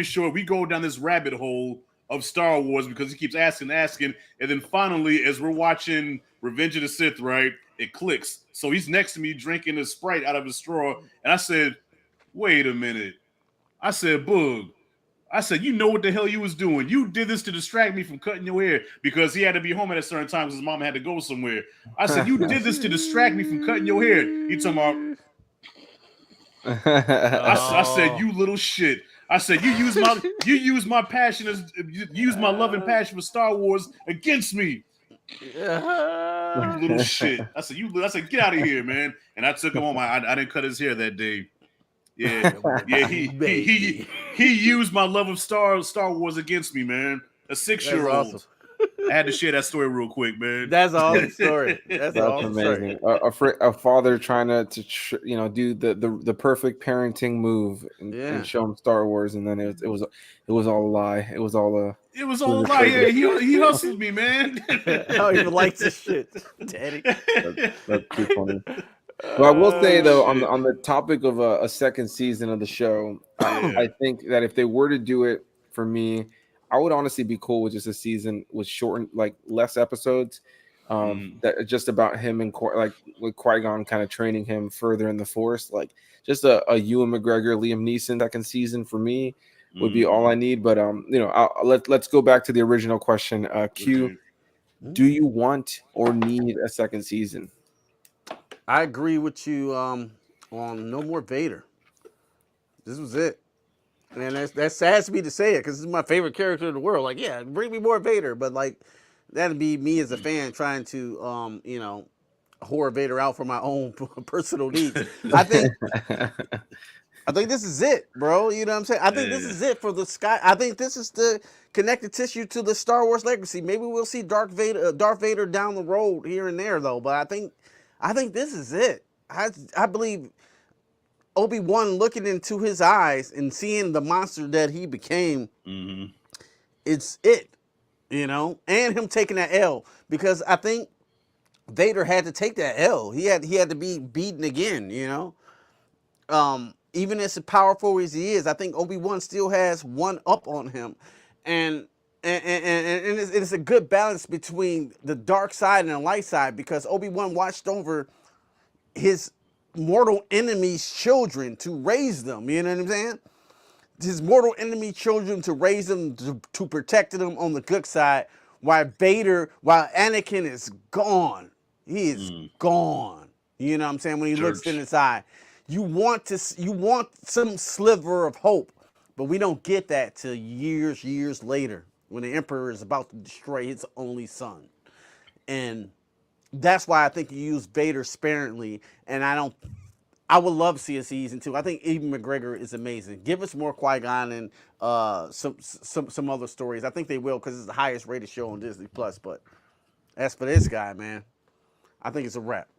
short, we go down this rabbit hole of Star Wars because he keeps asking, and then finally, as we're watching Revenge of the Sith, right, it clicks. So he's next to me drinking a Sprite out of a straw, and I said, wait a minute. I said, Boog. I said, you know what the hell you was doing. You did this to distract me from cutting your hair because he had to be home at a certain time because his mom had to go somewhere. I said, you did this to distract me from cutting your hair. He talking about, I said, you little shit. I said, you use my passion use my love and passion for Star Wars against me. You little shit. I said, get out of here, man. And I took him home. I didn't cut his hair that day. Yeah. He used my love of Star Wars against me, man. A 6-year-old. Awesome. I had to share that story real quick, man. That's an awesome story. That's awesome amazing. A father trying to do the perfect parenting move and show him Star Wars, and then it was all a lie. It was all a lie. Yeah, he hustled me, man. I don't even like this shit, Daddy. That's too funny. Well, I will say though, on the topic of a second season of the show, I think that if they were to do it for me, I would honestly be cool with just a season with shortened, like less episodes, that just about him and like with Qui-Gon kind of training him further in the Force, like just a Ewan McGregor, Liam Neeson second season for me would be all I need. But let's go back to the original question. Q, do you want or need a second season? I agree with you on no more Vader. This was it. And that saddens me to say it because this is my favorite character in the world. Like, yeah, bring me more Vader, but like that'd be me as a fan trying to whore Vader out for my own personal needs. I think this is it, bro. You know what I'm saying? I think this is it for the sky. I think this is the connective tissue to the Star Wars legacy. Maybe we'll see Darth Vader down the road here and there though, but I think this is it. I believe Obi-Wan looking into his eyes and seeing the monster that he became, it's it, and him taking that L, because I think Vader had to take that L. He had to be beaten again, even as powerful as he is, I think Obi-Wan still has one up on him, and it's a good balance between the dark side and the light side, because Obi-Wan watched over his mortal enemy's children to raise them, you know what I'm saying? His mortal enemy children to raise them, to protect them on the good side, while Anakin is gone. He is gone. You know what I'm saying? When he looks in his eye, you want some sliver of hope, but we don't get that till years later when the Emperor is about to destroy his only son. And that's why I think you use Vader sparingly, and I I would love to see a season 2. I think Eben McGregor is amazing. Give us more Qui-Gon and some other stories. I think they will because it's the highest rated show on Disney Plus. But as for this guy, man, I think it's a wrap.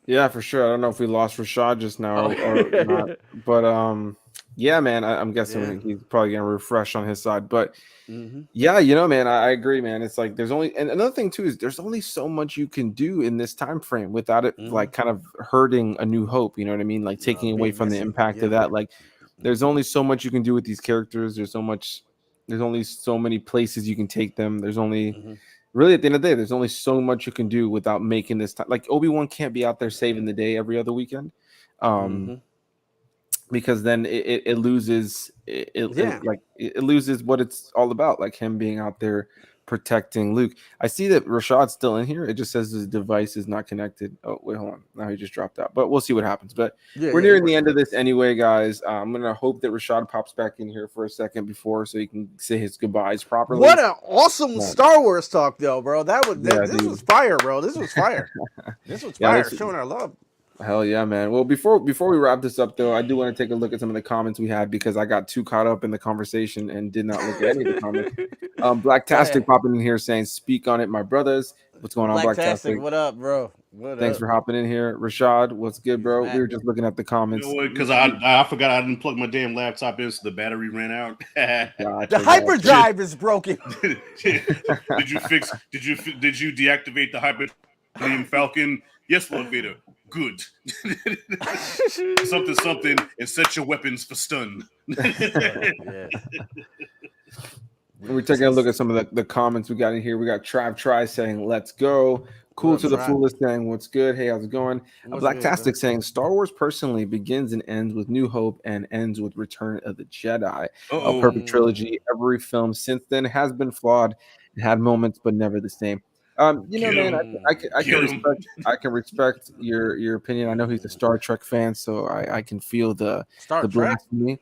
Yeah, for sure. I don't know if we lost Rashad just now or not, but yeah, man. I'm guessing Yeah. he's probably gonna refresh on his side, but Mm-hmm. yeah, you know, man, I agree, man. It's like there's only and another thing too is there's only so much you can do in this time frame without it Mm-hmm. like kind of hurting A New Hope. You know what I mean? Like taking away Being from the missing. impact of Yeah. that. Like there's only so much you can do with these characters. There's only so many places you can take them. There's only Mm-hmm. really at the end of the day, there's only so much you can do without making this time. Like Obi-Wan can't be out there saving the day every other weekend. Mm-hmm. Because then it loses Yeah. it loses what it's all about, like him being out there protecting Luke. I see that Rashad's still in here. It just says his device is not connected. Oh wait, hold on. Now he just dropped out. But we'll see what happens. But Yeah. we're Yeah. nearing the end of this anyway, guys. I'm gonna hope that Rashad pops back in here for a second before so he can say his goodbyes properly. What an awesome Yeah. Star Wars talk, though, bro. Yeah, This dude. was fire, bro. This was fire. This was Yeah, fire. this- Showing our love. Hell yeah, man. Well, before we wrap this up, though, I do want to take a look at some of the comments we had because I got too caught up in the conversation and did not look at any of the comments. Blacktastic popping in here saying, "Speak on it, my brothers." What's going on, Blacktastic, Blacktastic? what up, bro? What Thanks up? for hopping in here, Rashad. What's good, bro? Matt. We were just looking at the You comments. know what? Because I forgot I didn't plug my damn laptop in, so the battery ran out. Gotcha, The hyperdrive is broken. Did you deactivate the Hyperdrive Falcon? Yes, Lord Vader. Good. something, and set your weapons for stun. Yeah. We're taking a look at some of the comments we got in here. We got Trav Try saying, "Let's go." Cool What up, to the Trav? fullest saying, "What's good? Hey, how's it going?" What's good, Blacktastic bro? saying, "Star Wars personally begins and ends with New Hope and ends with Return of the Jedi. A Uh-oh. perfect trilogy. Every film since then has been flawed and had moments, but never the same." You know, Get man, him. I can Get him. respect your opinion. I know he's a Star Trek fan, so I can feel the Star Trek. blasphemy.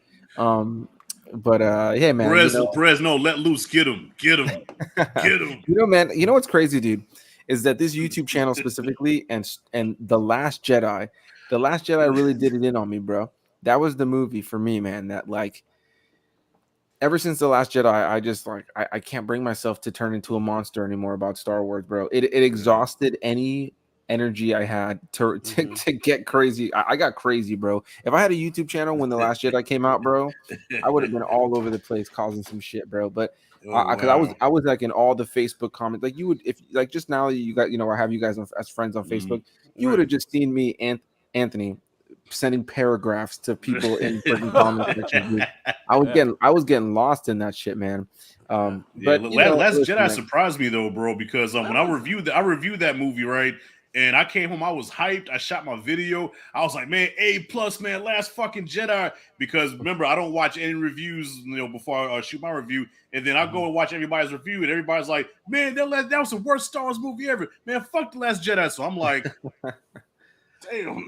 But hey, man, Perez, no, let loose. Get him. Get him. Get him. You know, man, you know what's crazy, dude, is that this YouTube channel specifically and The Last Jedi really did it in on me, bro. That was the movie for me, man. That like ever since The Last Jedi, I just like I can't bring myself to turn into a monster anymore about Star Wars, bro. It exhausted any energy I had to get crazy. I got crazy, bro. If I had a YouTube channel when The Last Jedi came out, bro, I would have been all over the place causing some shit, bro. But because I was like in all the Facebook comments, like you would if like just now you got I have you guys as friends on Facebook, you would have just seen me and Anthony sending paragraphs to people in certain comment sections. Dude. I was getting lost in that shit, man. But Last Jedi surprised me though, bro, because when I reviewed that movie, right? And I came home, I was hyped. I shot my video. I was like, man, A+, man, Last fucking Jedi. Because remember, I don't watch any reviews, before I shoot my review. And then I go and watch everybody's review, and everybody's like, man, that was the worst Star Wars movie ever. Man, fuck The Last Jedi. So I'm like, damn.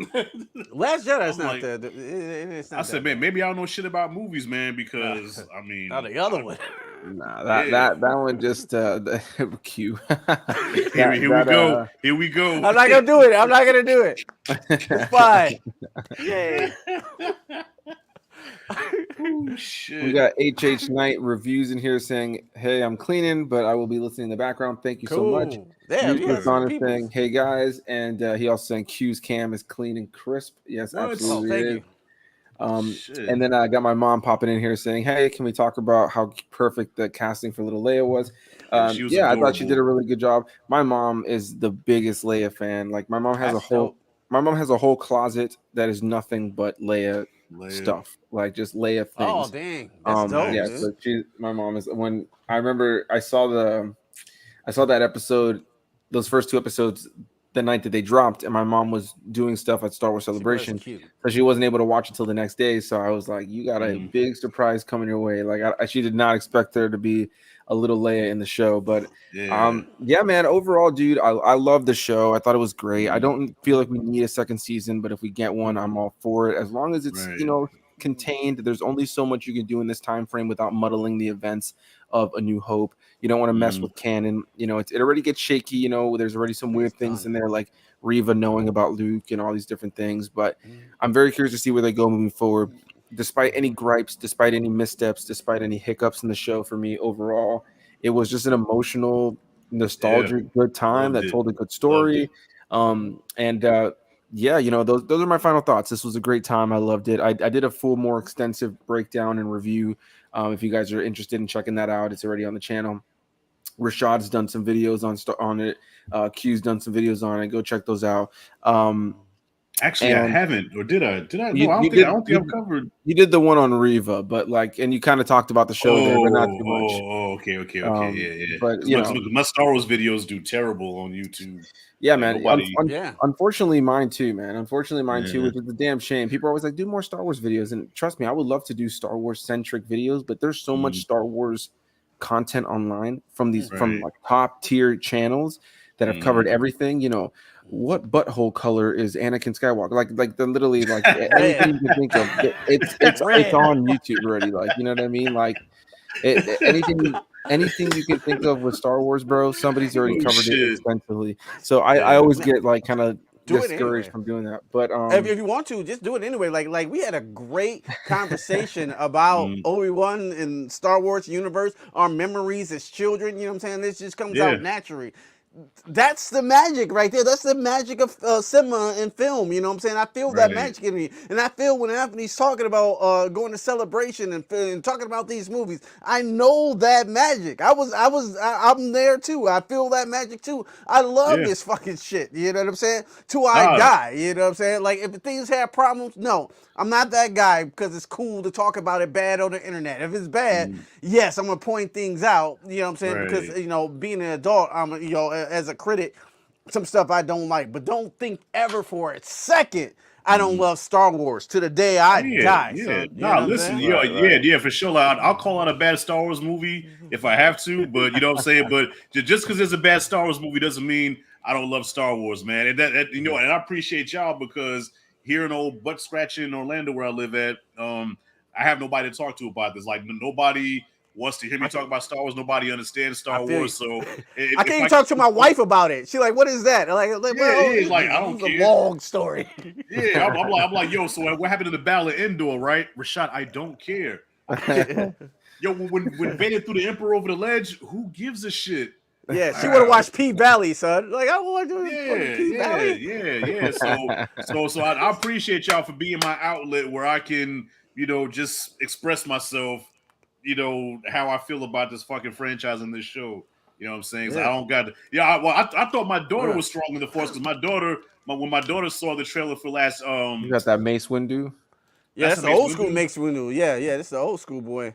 Last Jedi is not like, that. It's not I said, man, maybe I don't know shit about movies, man, because I mean, not the other one. Nah, that one just Q. Here we go. Here we go. I'm not gonna do it. It's fine. Yay. Oh, shit. We got HH Knight reviews in here saying, "Hey, I'm cleaning, but I will be listening in the background. Thank you so much." Damn, Saying, "Hey guys," and he also saying, "Q's cam is clean and crisp." Yes, absolutely. Thank you. And then I got my mom popping in here saying, "Hey, can we talk about how perfect the casting for little Leia was?" I thought she did a really good job. My mom is the biggest Leia fan. Like my mom has a whole closet that is nothing but Leia stuff, like just Leia things. Oh dang, that's dope. Yeah, so my mom is. When I remember, I saw that episode, those first 2 episodes, the night that they dropped, and my mom was doing stuff at Star Wars Celebration, so she wasn't able to watch it till the next day. So I was like, "You got a big surprise coming your way." Like she did not expect there to be a little Leia in the show, but yeah, man. Overall, dude, I love the show. I thought it was great. I don't feel like we need a second season, but if we get one, I'm all for it. As long as it's contained. There's only so much you can do in this time frame without muddling the events of A New Hope. You don't want to mess with canon. You know, it already gets shaky. You know, there's already some weird things in there, like Reva knowing about Luke and all these different things. But I'm very curious to see where they go moving forward. Despite any gripes, despite any missteps, despite any hiccups in the show, for me overall, it was just an emotional, nostalgic, good time that told a good story. Yeah, you know, those are my final thoughts. This was a great time. I loved it. I did a full, more extensive breakdown and review. If you guys are interested in checking that out, it's already on the channel. Rashad's done some videos on it. Q's done some videos on it. Go check those out. Actually, I haven't, or did I? Did I? No, I don't think I've covered. You did the one on Reva, but like, and you kind of talked about the show there, but not too much. Okay, yeah. But you know, my Star Wars videos do terrible on YouTube. Yeah, man. Unfortunately, mine too, man. Unfortunately, mine too, which is a damn shame. People are always like, do more Star Wars videos, and trust me, I would love to do Star Wars centric videos, but there's so much Star Wars content online from these from like top tier channels that have covered everything. You know, what butthole color is Anakin Skywalker? Like the literally like anything you can think of, it's on YouTube already. Like, you know what I mean? Like anything you can think of with Star Wars, bro, somebody's already covered it extensively. So I always get like kind of discouraged from doing that. But if you want to, just do it anyway. Like we had a great conversation about Obi-Wan and Star Wars universe, our memories as children. You know what I'm saying? This just comes out naturally. That's the magic right there. That's the magic of cinema and film. You know what I'm saying? I feel that magic in me. And I feel when Anthony's talking about going to Celebration and talking about these movies, I know that magic. I'm there too. I feel that magic too. I love this fucking shit. You know what I'm saying? Till I die. You know what I'm saying? Like, if things have problems, no. I'm not that guy because it's cool to talk about it bad on the internet. If it's bad, yes, I'm going to point things out. You know what I'm saying? Because, you know, being an adult, I'm, you know, as a critic, some stuff I don't like. But don't think ever for a second I don't love Star Wars to the day I die. Son. Listen, for sure. I'll call out a bad Star Wars movie if I have to. But, you know what I'm saying? But just because there's a bad Star Wars movie doesn't mean I don't love Star Wars, man. And that you know, and I appreciate y'all because here in old butt scratching in Orlando where I live at, I have nobody to talk to about this. Like, nobody wants to hear me talk about Star Wars. Nobody understands Star Wars. So I can't even talk to my wife about it. She's like, "What is that?" Like I don't care. It's a long story. I'm like, yo. So what happened to the Battle of Endor, right, Rashad? I don't care. Yo, when Vader threw the Emperor over the ledge, who gives a shit? Yeah, she would have watched P Valley, son. Like, I want to do P Valley. Yeah. So I appreciate y'all for being my outlet where I can, you know, just express myself, you know, how I feel about this fucking franchise and this show. You know what I'm saying? So I don't got to, I thought my daughter was strong in the Force because when my daughter saw the trailer for last you got that Mace Windu? Yeah, that's the old school Mace Windu. Yeah, this is the old school boy.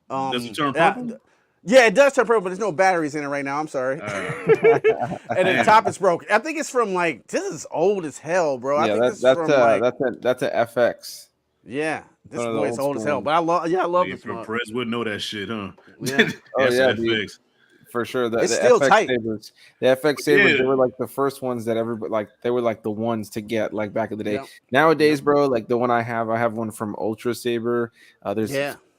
Does it turn purple? Yeah, it does turn purple, but there's no batteries in it right now. I'm sorry. And the top is broken. I think it's from like, this is old as hell, bro. Yeah, that's a FX. Yeah, this boy is old as hell. But I love this one. Perez wouldn't know that shit, huh? Yeah. Dude. For sure. It's still FX tight. Sabers, the FX Sabers, they were like the first ones that everybody, like, they were like the ones to get, like, back in the day. Yep. Nowadays, bro, like the one I have one from Ultra Saber.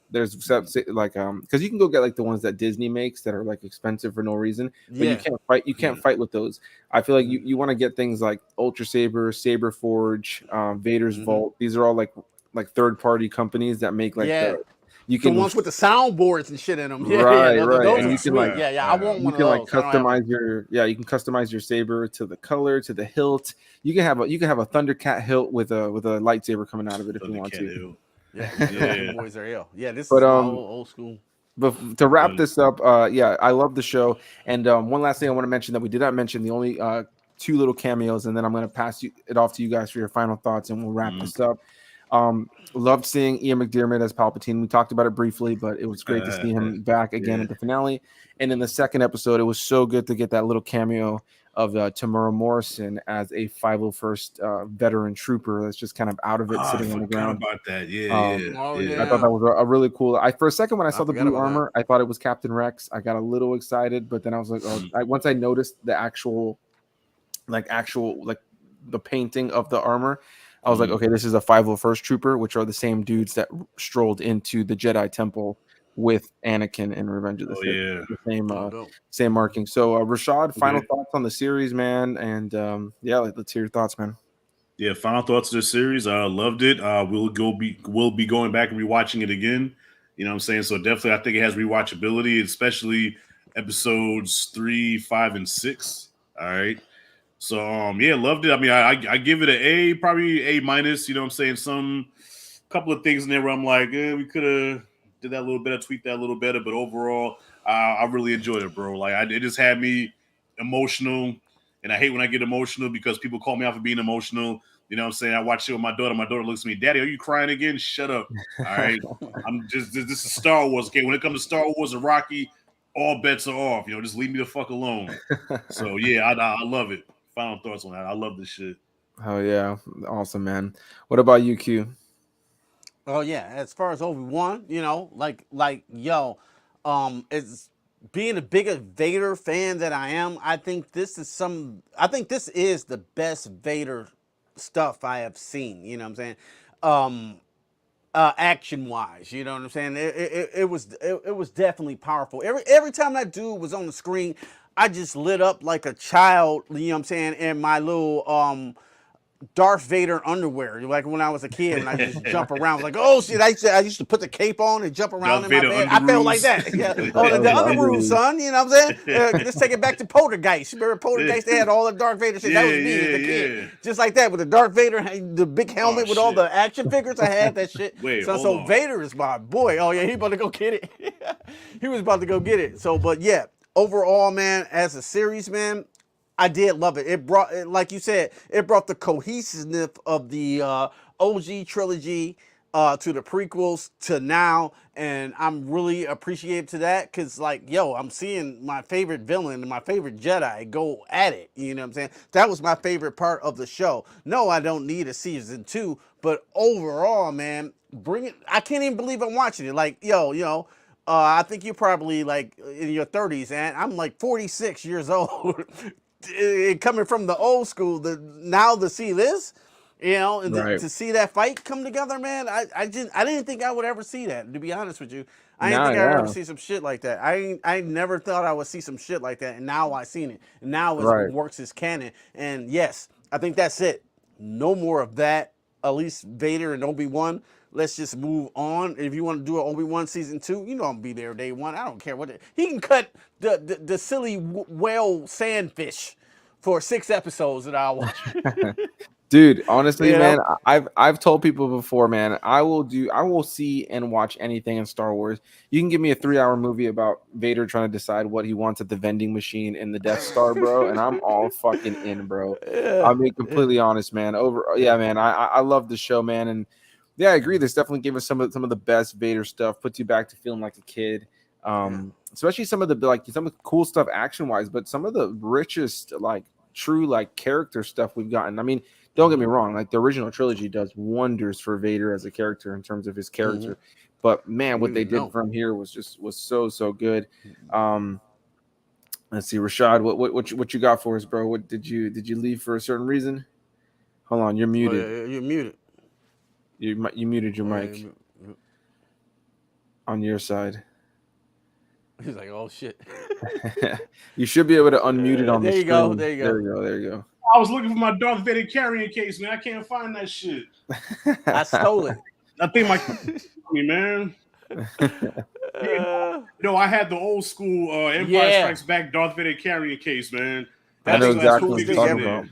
There's like because you can go get like the ones that Disney makes that are like expensive for no reason, but you can't fight with those. I feel like you want to get things like Ultra Saber, Saber Forge, Vader's Vault. These are all like third party companies that make like you can the ones with the soundboards and shit in them. Right. Those and you can like I want one of those. You can customize your saber to the color, to the hilt. You can have a Thundercat hilt with a lightsaber coming out of it if you want to. Yeah, boys are ill. Yeah, this is old school. But to wrap this up, I love the show. And one last thing I want to mention that we did not mention, the only two little cameos, and then I'm going to pass it off to you guys for your final thoughts, and we'll wrap this up. Loved seeing Ian McDiarmid as Palpatine. We talked about it briefly, but it was great to see him back again at the finale. And in the second episode, it was so good to get that little cameo of Tamura Morrison as a 501st veteran trooper that's just kind of out of it, sitting on the ground. About that, I thought that was a really cool. For a second when I saw the blue armor, I thought it was Captain Rex. I got a little excited, but then I was like, once I noticed the actual the painting of the armor, I was like, okay, this is a 501st Trooper, which are the same dudes that strolled into the Jedi Temple with Anakin in Revenge of the Oh Sith. yeah. The same Dope. same marking. So Rashad, final Okay. thoughts on the series, man, and yeah, let's hear your thoughts, man. Yeah, final thoughts of the series. Loved it. We'll be going back and rewatching it again. You know what I'm saying? So definitely I think it has rewatchability, especially episodes 3, 5, and 6. All right. So yeah, loved it. I mean, I give it an A, probably A minus, you know what I'm saying? Some couple of things in there where I'm like, we could have did that a little better, tweaked that a little better, but overall, I really enjoyed it, bro. Like it just had me emotional, and I hate when I get emotional because people call me out for being emotional. You know what I'm saying? I watch it with my daughter. My daughter looks at me, Daddy, are you crying again? Shut up. All right. I'm just this is Star Wars. Okay. When it comes to Star Wars and Rocky, all bets are off. You know, just leave me the fuck alone. So yeah, I love it. Final thoughts on that. I love this shit. Oh yeah, awesome, man. What about you, Q? Oh yeah, as far as Obi-Wan, yo, it's being a bigger Vader fan that I am. I think this is the best Vader stuff I have seen. You know what I'm saying? Um, Action wise, you know what I'm saying? It was definitely powerful. Every time that dude was on the screen, I just lit up like a child. You know what I'm saying? In my little Darth Vader underwear. Like when I was a kid, when I just jump around, I was like, oh shit! I used to put the cape on and jump around Darth in my Vader bed. I felt like underoos. that. Yeah. Oh, Oh, the the underoos, underoos. son. You know what I'm saying? Let's take it back to Poltergeist. You remember Poltergeist? They had all the Darth Vader shit. That was me as a kid. Just like that with the Darth Vader, the big Oh helmet with all shit. the action figures. I had that shit. Wait, So, hold on. Vader is my boy. Oh yeah, he about to go get it. He was about to go get it. So, but yeah, overall, man, as a series, man, I did love it. It brought, like you said, it brought the cohesiveness of the OG trilogy to the prequels to now, and I'm really appreciative to that because, like, yo, I'm seeing my favorite villain and my favorite Jedi go at it. You know what I'm saying? That was my favorite part of the show. No, I don't need a season 2, but overall, man, bring it. I can't even believe I'm watching it. Like, yo, I think you're probably like in your 30s, and I'm like 46 years old. Coming from the old school, now to see this, and Right. to see that fight come together, man, I didn't think I would ever see that. To be honest with you, I didn't Nah, think I would ever yeah. see some shit like that. I never thought I would see some shit like that, and now I seen it. And now it Right. works as canon. And yes, I think that's it. No more of that. At least Vader and Obi-Wan. Let's just move on. If you want to do an Obi-Wan season 2, I'm gonna be there day one. I don't care what he can cut the silly whale sandfish for 6 episodes that I'll watch. Dude, honestly, you man, know? I've told people before, man, I will see and watch anything in Star Wars. You can give me a 3-hour movie about Vader trying to decide what he wants at the vending machine in the Death Star, bro, and I'm all fucking in, bro. Yeah, I'll be completely honest, man. Yeah, man, I love the show, man, and yeah, I agree. This definitely gave us some of the best Vader stuff. Puts you back to feeling like a kid. Especially some of the cool stuff action wise, but some of the richest like true like character stuff we've gotten. I mean, don't get me wrong, like the original trilogy does wonders for Vader as a character in terms of his character. But man, what they did from here was so good. Let's see, Rashad, what you got for us, bro? What did you leave for a certain reason? Hold on, you're muted. Oh, yeah, you're muted. You muted your mic on your side. He's like, oh shit. You should be able to unmute it on the There you screen. go. There you go. There you go. I was looking for my Darth Vader carrying case, man. I can't find that shit. I stole it. I think my me, man. I had the old school Empire Strikes Back Darth Vader carrying case, man. I know exactly what coolest you're thing talking ever. about.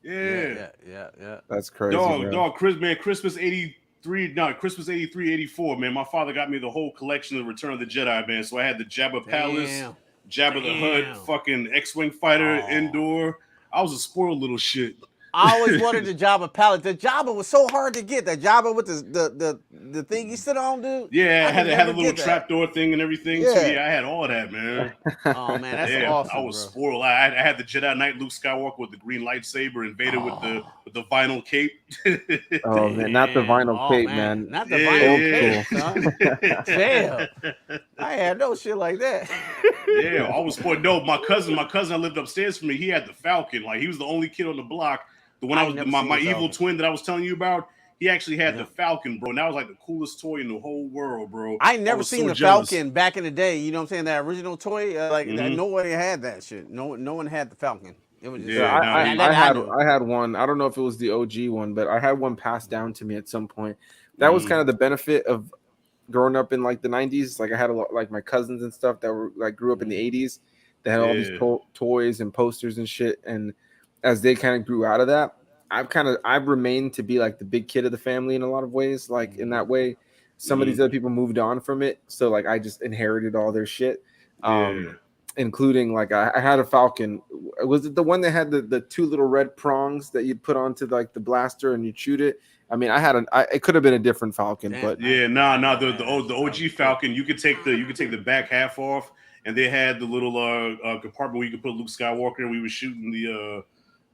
Yeah. That's crazy. Dog, Christmas 83, no, Christmas 83, 84, man. My father got me the whole collection of Return of the Jedi, man. So I had the Jabba Palace, Jabba the Hutt, fucking X-Wing fighter, indoor. I was a spoiled little shit. I always wanted the Jabba palette. The Jabba was so hard to get. That Jabba with the thing you sit on, dude. Yeah, I had a little trapdoor thing and everything too. Yeah, I had all that, man. Oh man, that's awesome. I was spoiled. I had the Jedi Knight Luke Skywalker with the green lightsaber and Vader with the vinyl cape. Oh man, not the vinyl cape, man. Not the vinyl cape, son. Damn, I had no shit like that. Yeah, I was spoiled. No, my cousin that lived upstairs from me, he had the Falcon. Like he was the only kid on the block The one I've never seen my the evil Falcon. twin that I was telling you about, he actually had Yeah. the Falcon, bro. And that was like the coolest toy in the whole world, bro. I I never was seen so the jealous. Falcon back in the day. You know what I'm saying? That original toy, Hmm. nobody had that shit. No one had the Falcon. It was just Yeah, Yeah, no, he. that I knew. I had one. I don't know if it was the OG one, but I had one passed down to me at some point. That was Mhm. kind of the benefit of growing up in like the 90s. Like I had a lot like my cousins and stuff that were like grew up in the 80s. They had all these Yeah. toys and posters and shit. And as they kind of grew out of that, I've remained to be like the big kid of the family in a lot of ways. Like in that way, some of these Mhm. other people moved on from it. So like I just inherited all their shit. Yeah. Including like I had a Falcon. Was it the one that had the two little red prongs that you'd put onto like the blaster and you shoot it? I mean, it could have been a different Falcon, Damn, but Yeah, nah. The that was OG cool. Falcon, you could take the back half off, and they had the little compartment where you could put Luke Skywalker, and we were shooting the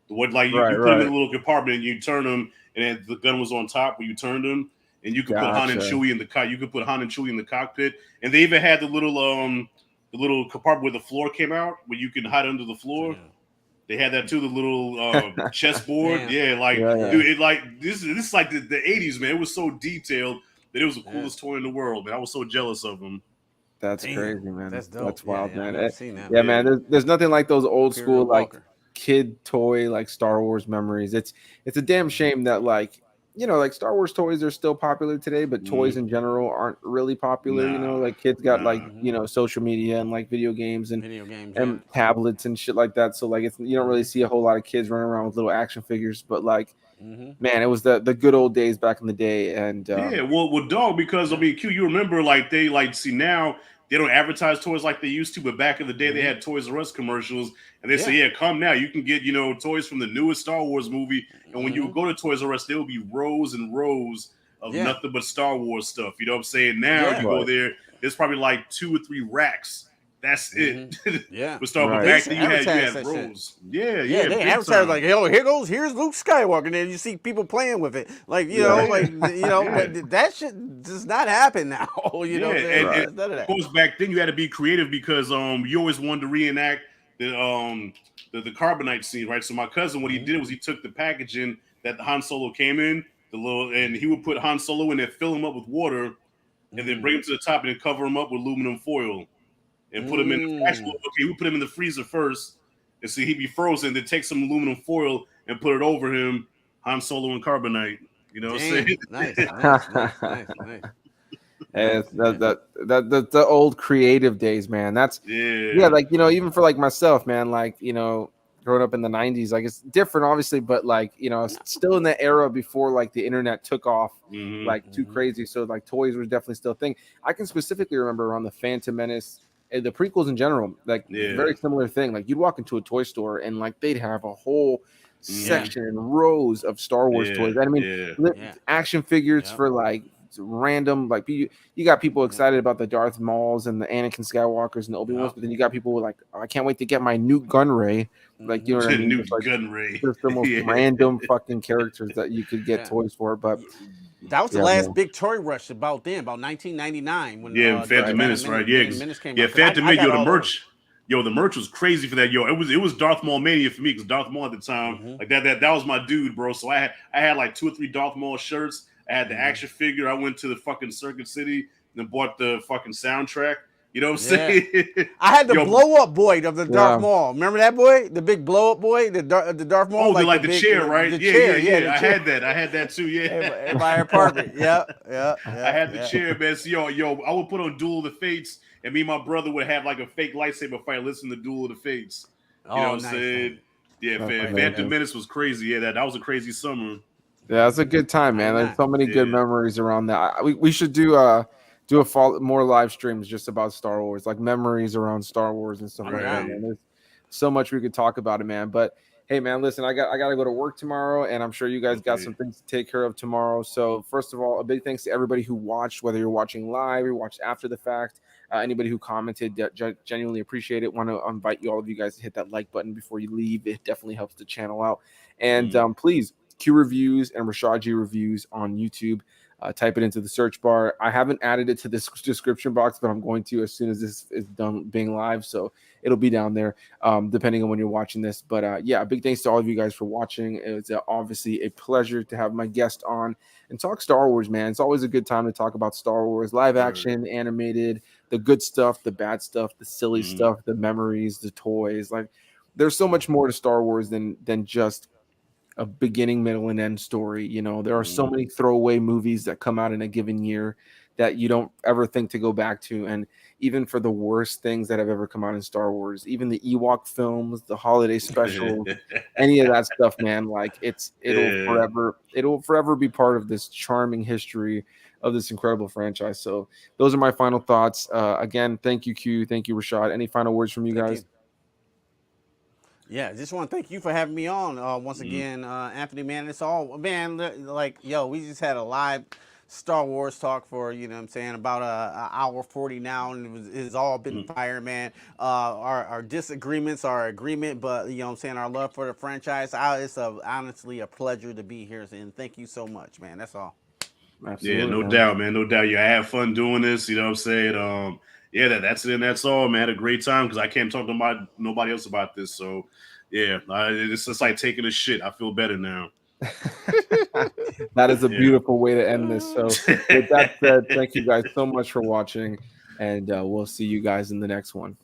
what like you put him in right. a little compartment, and you turn him, and then the gun was on top where you turned him, and you could put Han and Gotcha. Chewie in the you could put Han and Chewie in the cockpit, and they even had the little compartment where the floor came out where you can hide under the floor. Damn. They had that too, the little chessboard. Damn. Yeah, like Yeah. dude, it like this is like the 80s, man. It was so detailed that it was the Yeah. coolest toy in the world, man. I was so jealous of them. That's Damn. crazy, man. That's dope. That's Yeah, wild, yeah. I man. never seen that, Yeah, man. man. Yeah. There's nothing like those old Imperial school like Walker. kid toy like Star Wars memories. It's a damn shame that like like Star Wars toys are still popular today, but toys Mm, in general aren't really popular. nah, Like kids got like nah. social media and like video games Video games, yeah. and tablets and shit like that. So like you don't really see a whole lot of kids running around with little action figures. But like, Mm-hmm. man, it was the good old days back in the day. And Yeah, well, dog, because I Yeah. mean, Q, you remember like they like see now they don't advertise toys like they used to, but back in the day they had Toys R Us commercials, and they say, Yeah. yeah, come now, you can get toys from the newest Star Wars movie, and when you would go to Toys R Us, there will be rows and rows of Yeah. nothing but Star Wars stuff. You know what I'm saying? Now Yeah. you go right, there, there's probably like 2 or 3 racks. That's it. Yeah. But Star, but right. They back used to then you advertise had that shit. rows. Yeah, Yeah, they big advertise time. like, "Yo, here's Luke Skywalker," and then you see people playing with it, like Yeah. Yeah. that shit does not happen now. You know, what I'm saying? And Right. There's none of of that. course back then you had to be creative because you always wanted to reenact the carbonite scene, right? So my cousin, what he did was he took the packaging that the Han Solo came in, and he would put Han Solo in there, fill him up with water, and then bring him to the top and then cover him up with aluminum foil and put him in the actual. Okay, we put him in the freezer first, and so he'd be frozen. Then take some aluminum foil and put it over him, Han Solo and carbonite. You know what I'm Damn, saying? nice. And that's the old creative days, man. That's yeah, Yeah. like even for like myself, man, like growing up in the 90s, like it's different obviously, but like it's still in the era before like the internet took off Hmm. like too crazy. So like toys was definitely still a thing. I can specifically remember around the Phantom Menace and the prequels in general, like Yeah. very similar thing. Like you'd walk into a toy store and like they'd have a whole Hmm. section and rows of Star Wars Yeah. toys. I mean, Yeah. Yeah. action figures Yep. for like random, like you got people excited about the Darth Mauls and the Anakin Skywalkers and the Obi-Wans, but then you got people who are like, oh, I can't wait to get my Newt Gunray. Like, you know what I mean? Newt Just like Gunray. just the most Yeah. random fucking characters that you could get Yeah. toys for. But That was the yeah, last man. big toy rush about 1999 when Yeah, the Phantom Menace, right? Yeah, Menace came yeah, out. 'Cause Phantom I Menace. got Yo, the all those. merch, the merch was crazy for that. Yo, it was Darth Maul mania for me because Darth Maul at the time, like that was my dude, bro. So I had like 2 or 3 Darth Maul shirts. I had the action figure. I went to the fucking Circuit City and bought the fucking soundtrack. You know what I'm Yeah. saying? I had the Yo, blow up boy of the Darth Yeah. Maul. Remember that boy? The big blow up boy, the Darth Maul. oh, like the big, chair, right? The Yeah, chair, yeah. the I chair. had that too. Yeah. Everybody apartment. Yeah. I had the chair, man. So, yo, I would put on Duel of the Fates, and me and my brother would have like a fake lightsaber fight, listen to Duel of the Fates. You know what I'm saying? Yeah, That's Phantom amazing. Menace was crazy. Yeah, that was a crazy summer. Yeah, it's a good time, man. There's so many good Yeah. memories around that. We should do more live streams just about Star Wars, like memories around Star Wars and stuff like that, Right. man. There's so much we could talk about it, man. But hey, man, listen, I got to go to work tomorrow, and I'm sure you guys got Okay. some things to take care of tomorrow. So first of all, a big thanks to everybody who watched, whether you're watching live or watched after the fact. Anybody who commented, genuinely appreciate it. Want to invite all of you guys to hit that like button before you leave. It definitely helps the channel out. And please, Q Reviews and Rashad G Reviews on YouTube. type it into the search bar. I haven't added it to this description box, but I'm going to as soon as this is done being live. So it'll be down there, depending on when you're watching this. But yeah, big thanks to all of you guys for watching. It was obviously a pleasure to have my guest on and talk Star Wars, man. It's always a good time to talk about Star Wars, live action, animated, the good stuff, the bad stuff, the silly stuff, the memories, the toys. Like, there's so much more to Star Wars than just a beginning, middle, and end story. You know, there are so many throwaway movies that come out in a given year that you don't ever think to go back to. And even for the worst things that have ever come out in Star Wars, even the Ewok films, the holiday specials, any of that stuff, man, like it'll forever be part of this charming history of this incredible franchise. So those are my final thoughts. Again, thank you, Q. Thank you, Rashad. Any final words from you guys? Yeah, just want to thank you for having me on once again, Anthony. Man, it's all, man. Like, yo, we just had a live Star Wars talk for, you know what I'm saying, about a hour 40 now, and it's all been fire, man. Our disagreements, our agreement, but you know what I'm saying, our love for the franchise. It's honestly a pleasure to be here, and thank you so much, man. That's all. Absolutely, yeah, no man. doubt, man. No doubt. Yeah, I have fun doing this. You know what I'm saying? Yeah, that's it. And that's all, man. I had a great time because I can't talk to nobody else about this. So, yeah, it's just like taking a shit. I feel better now. That is a beautiful way to end this. So, with that said, thank you guys so much for watching, and we'll see you guys in the next one.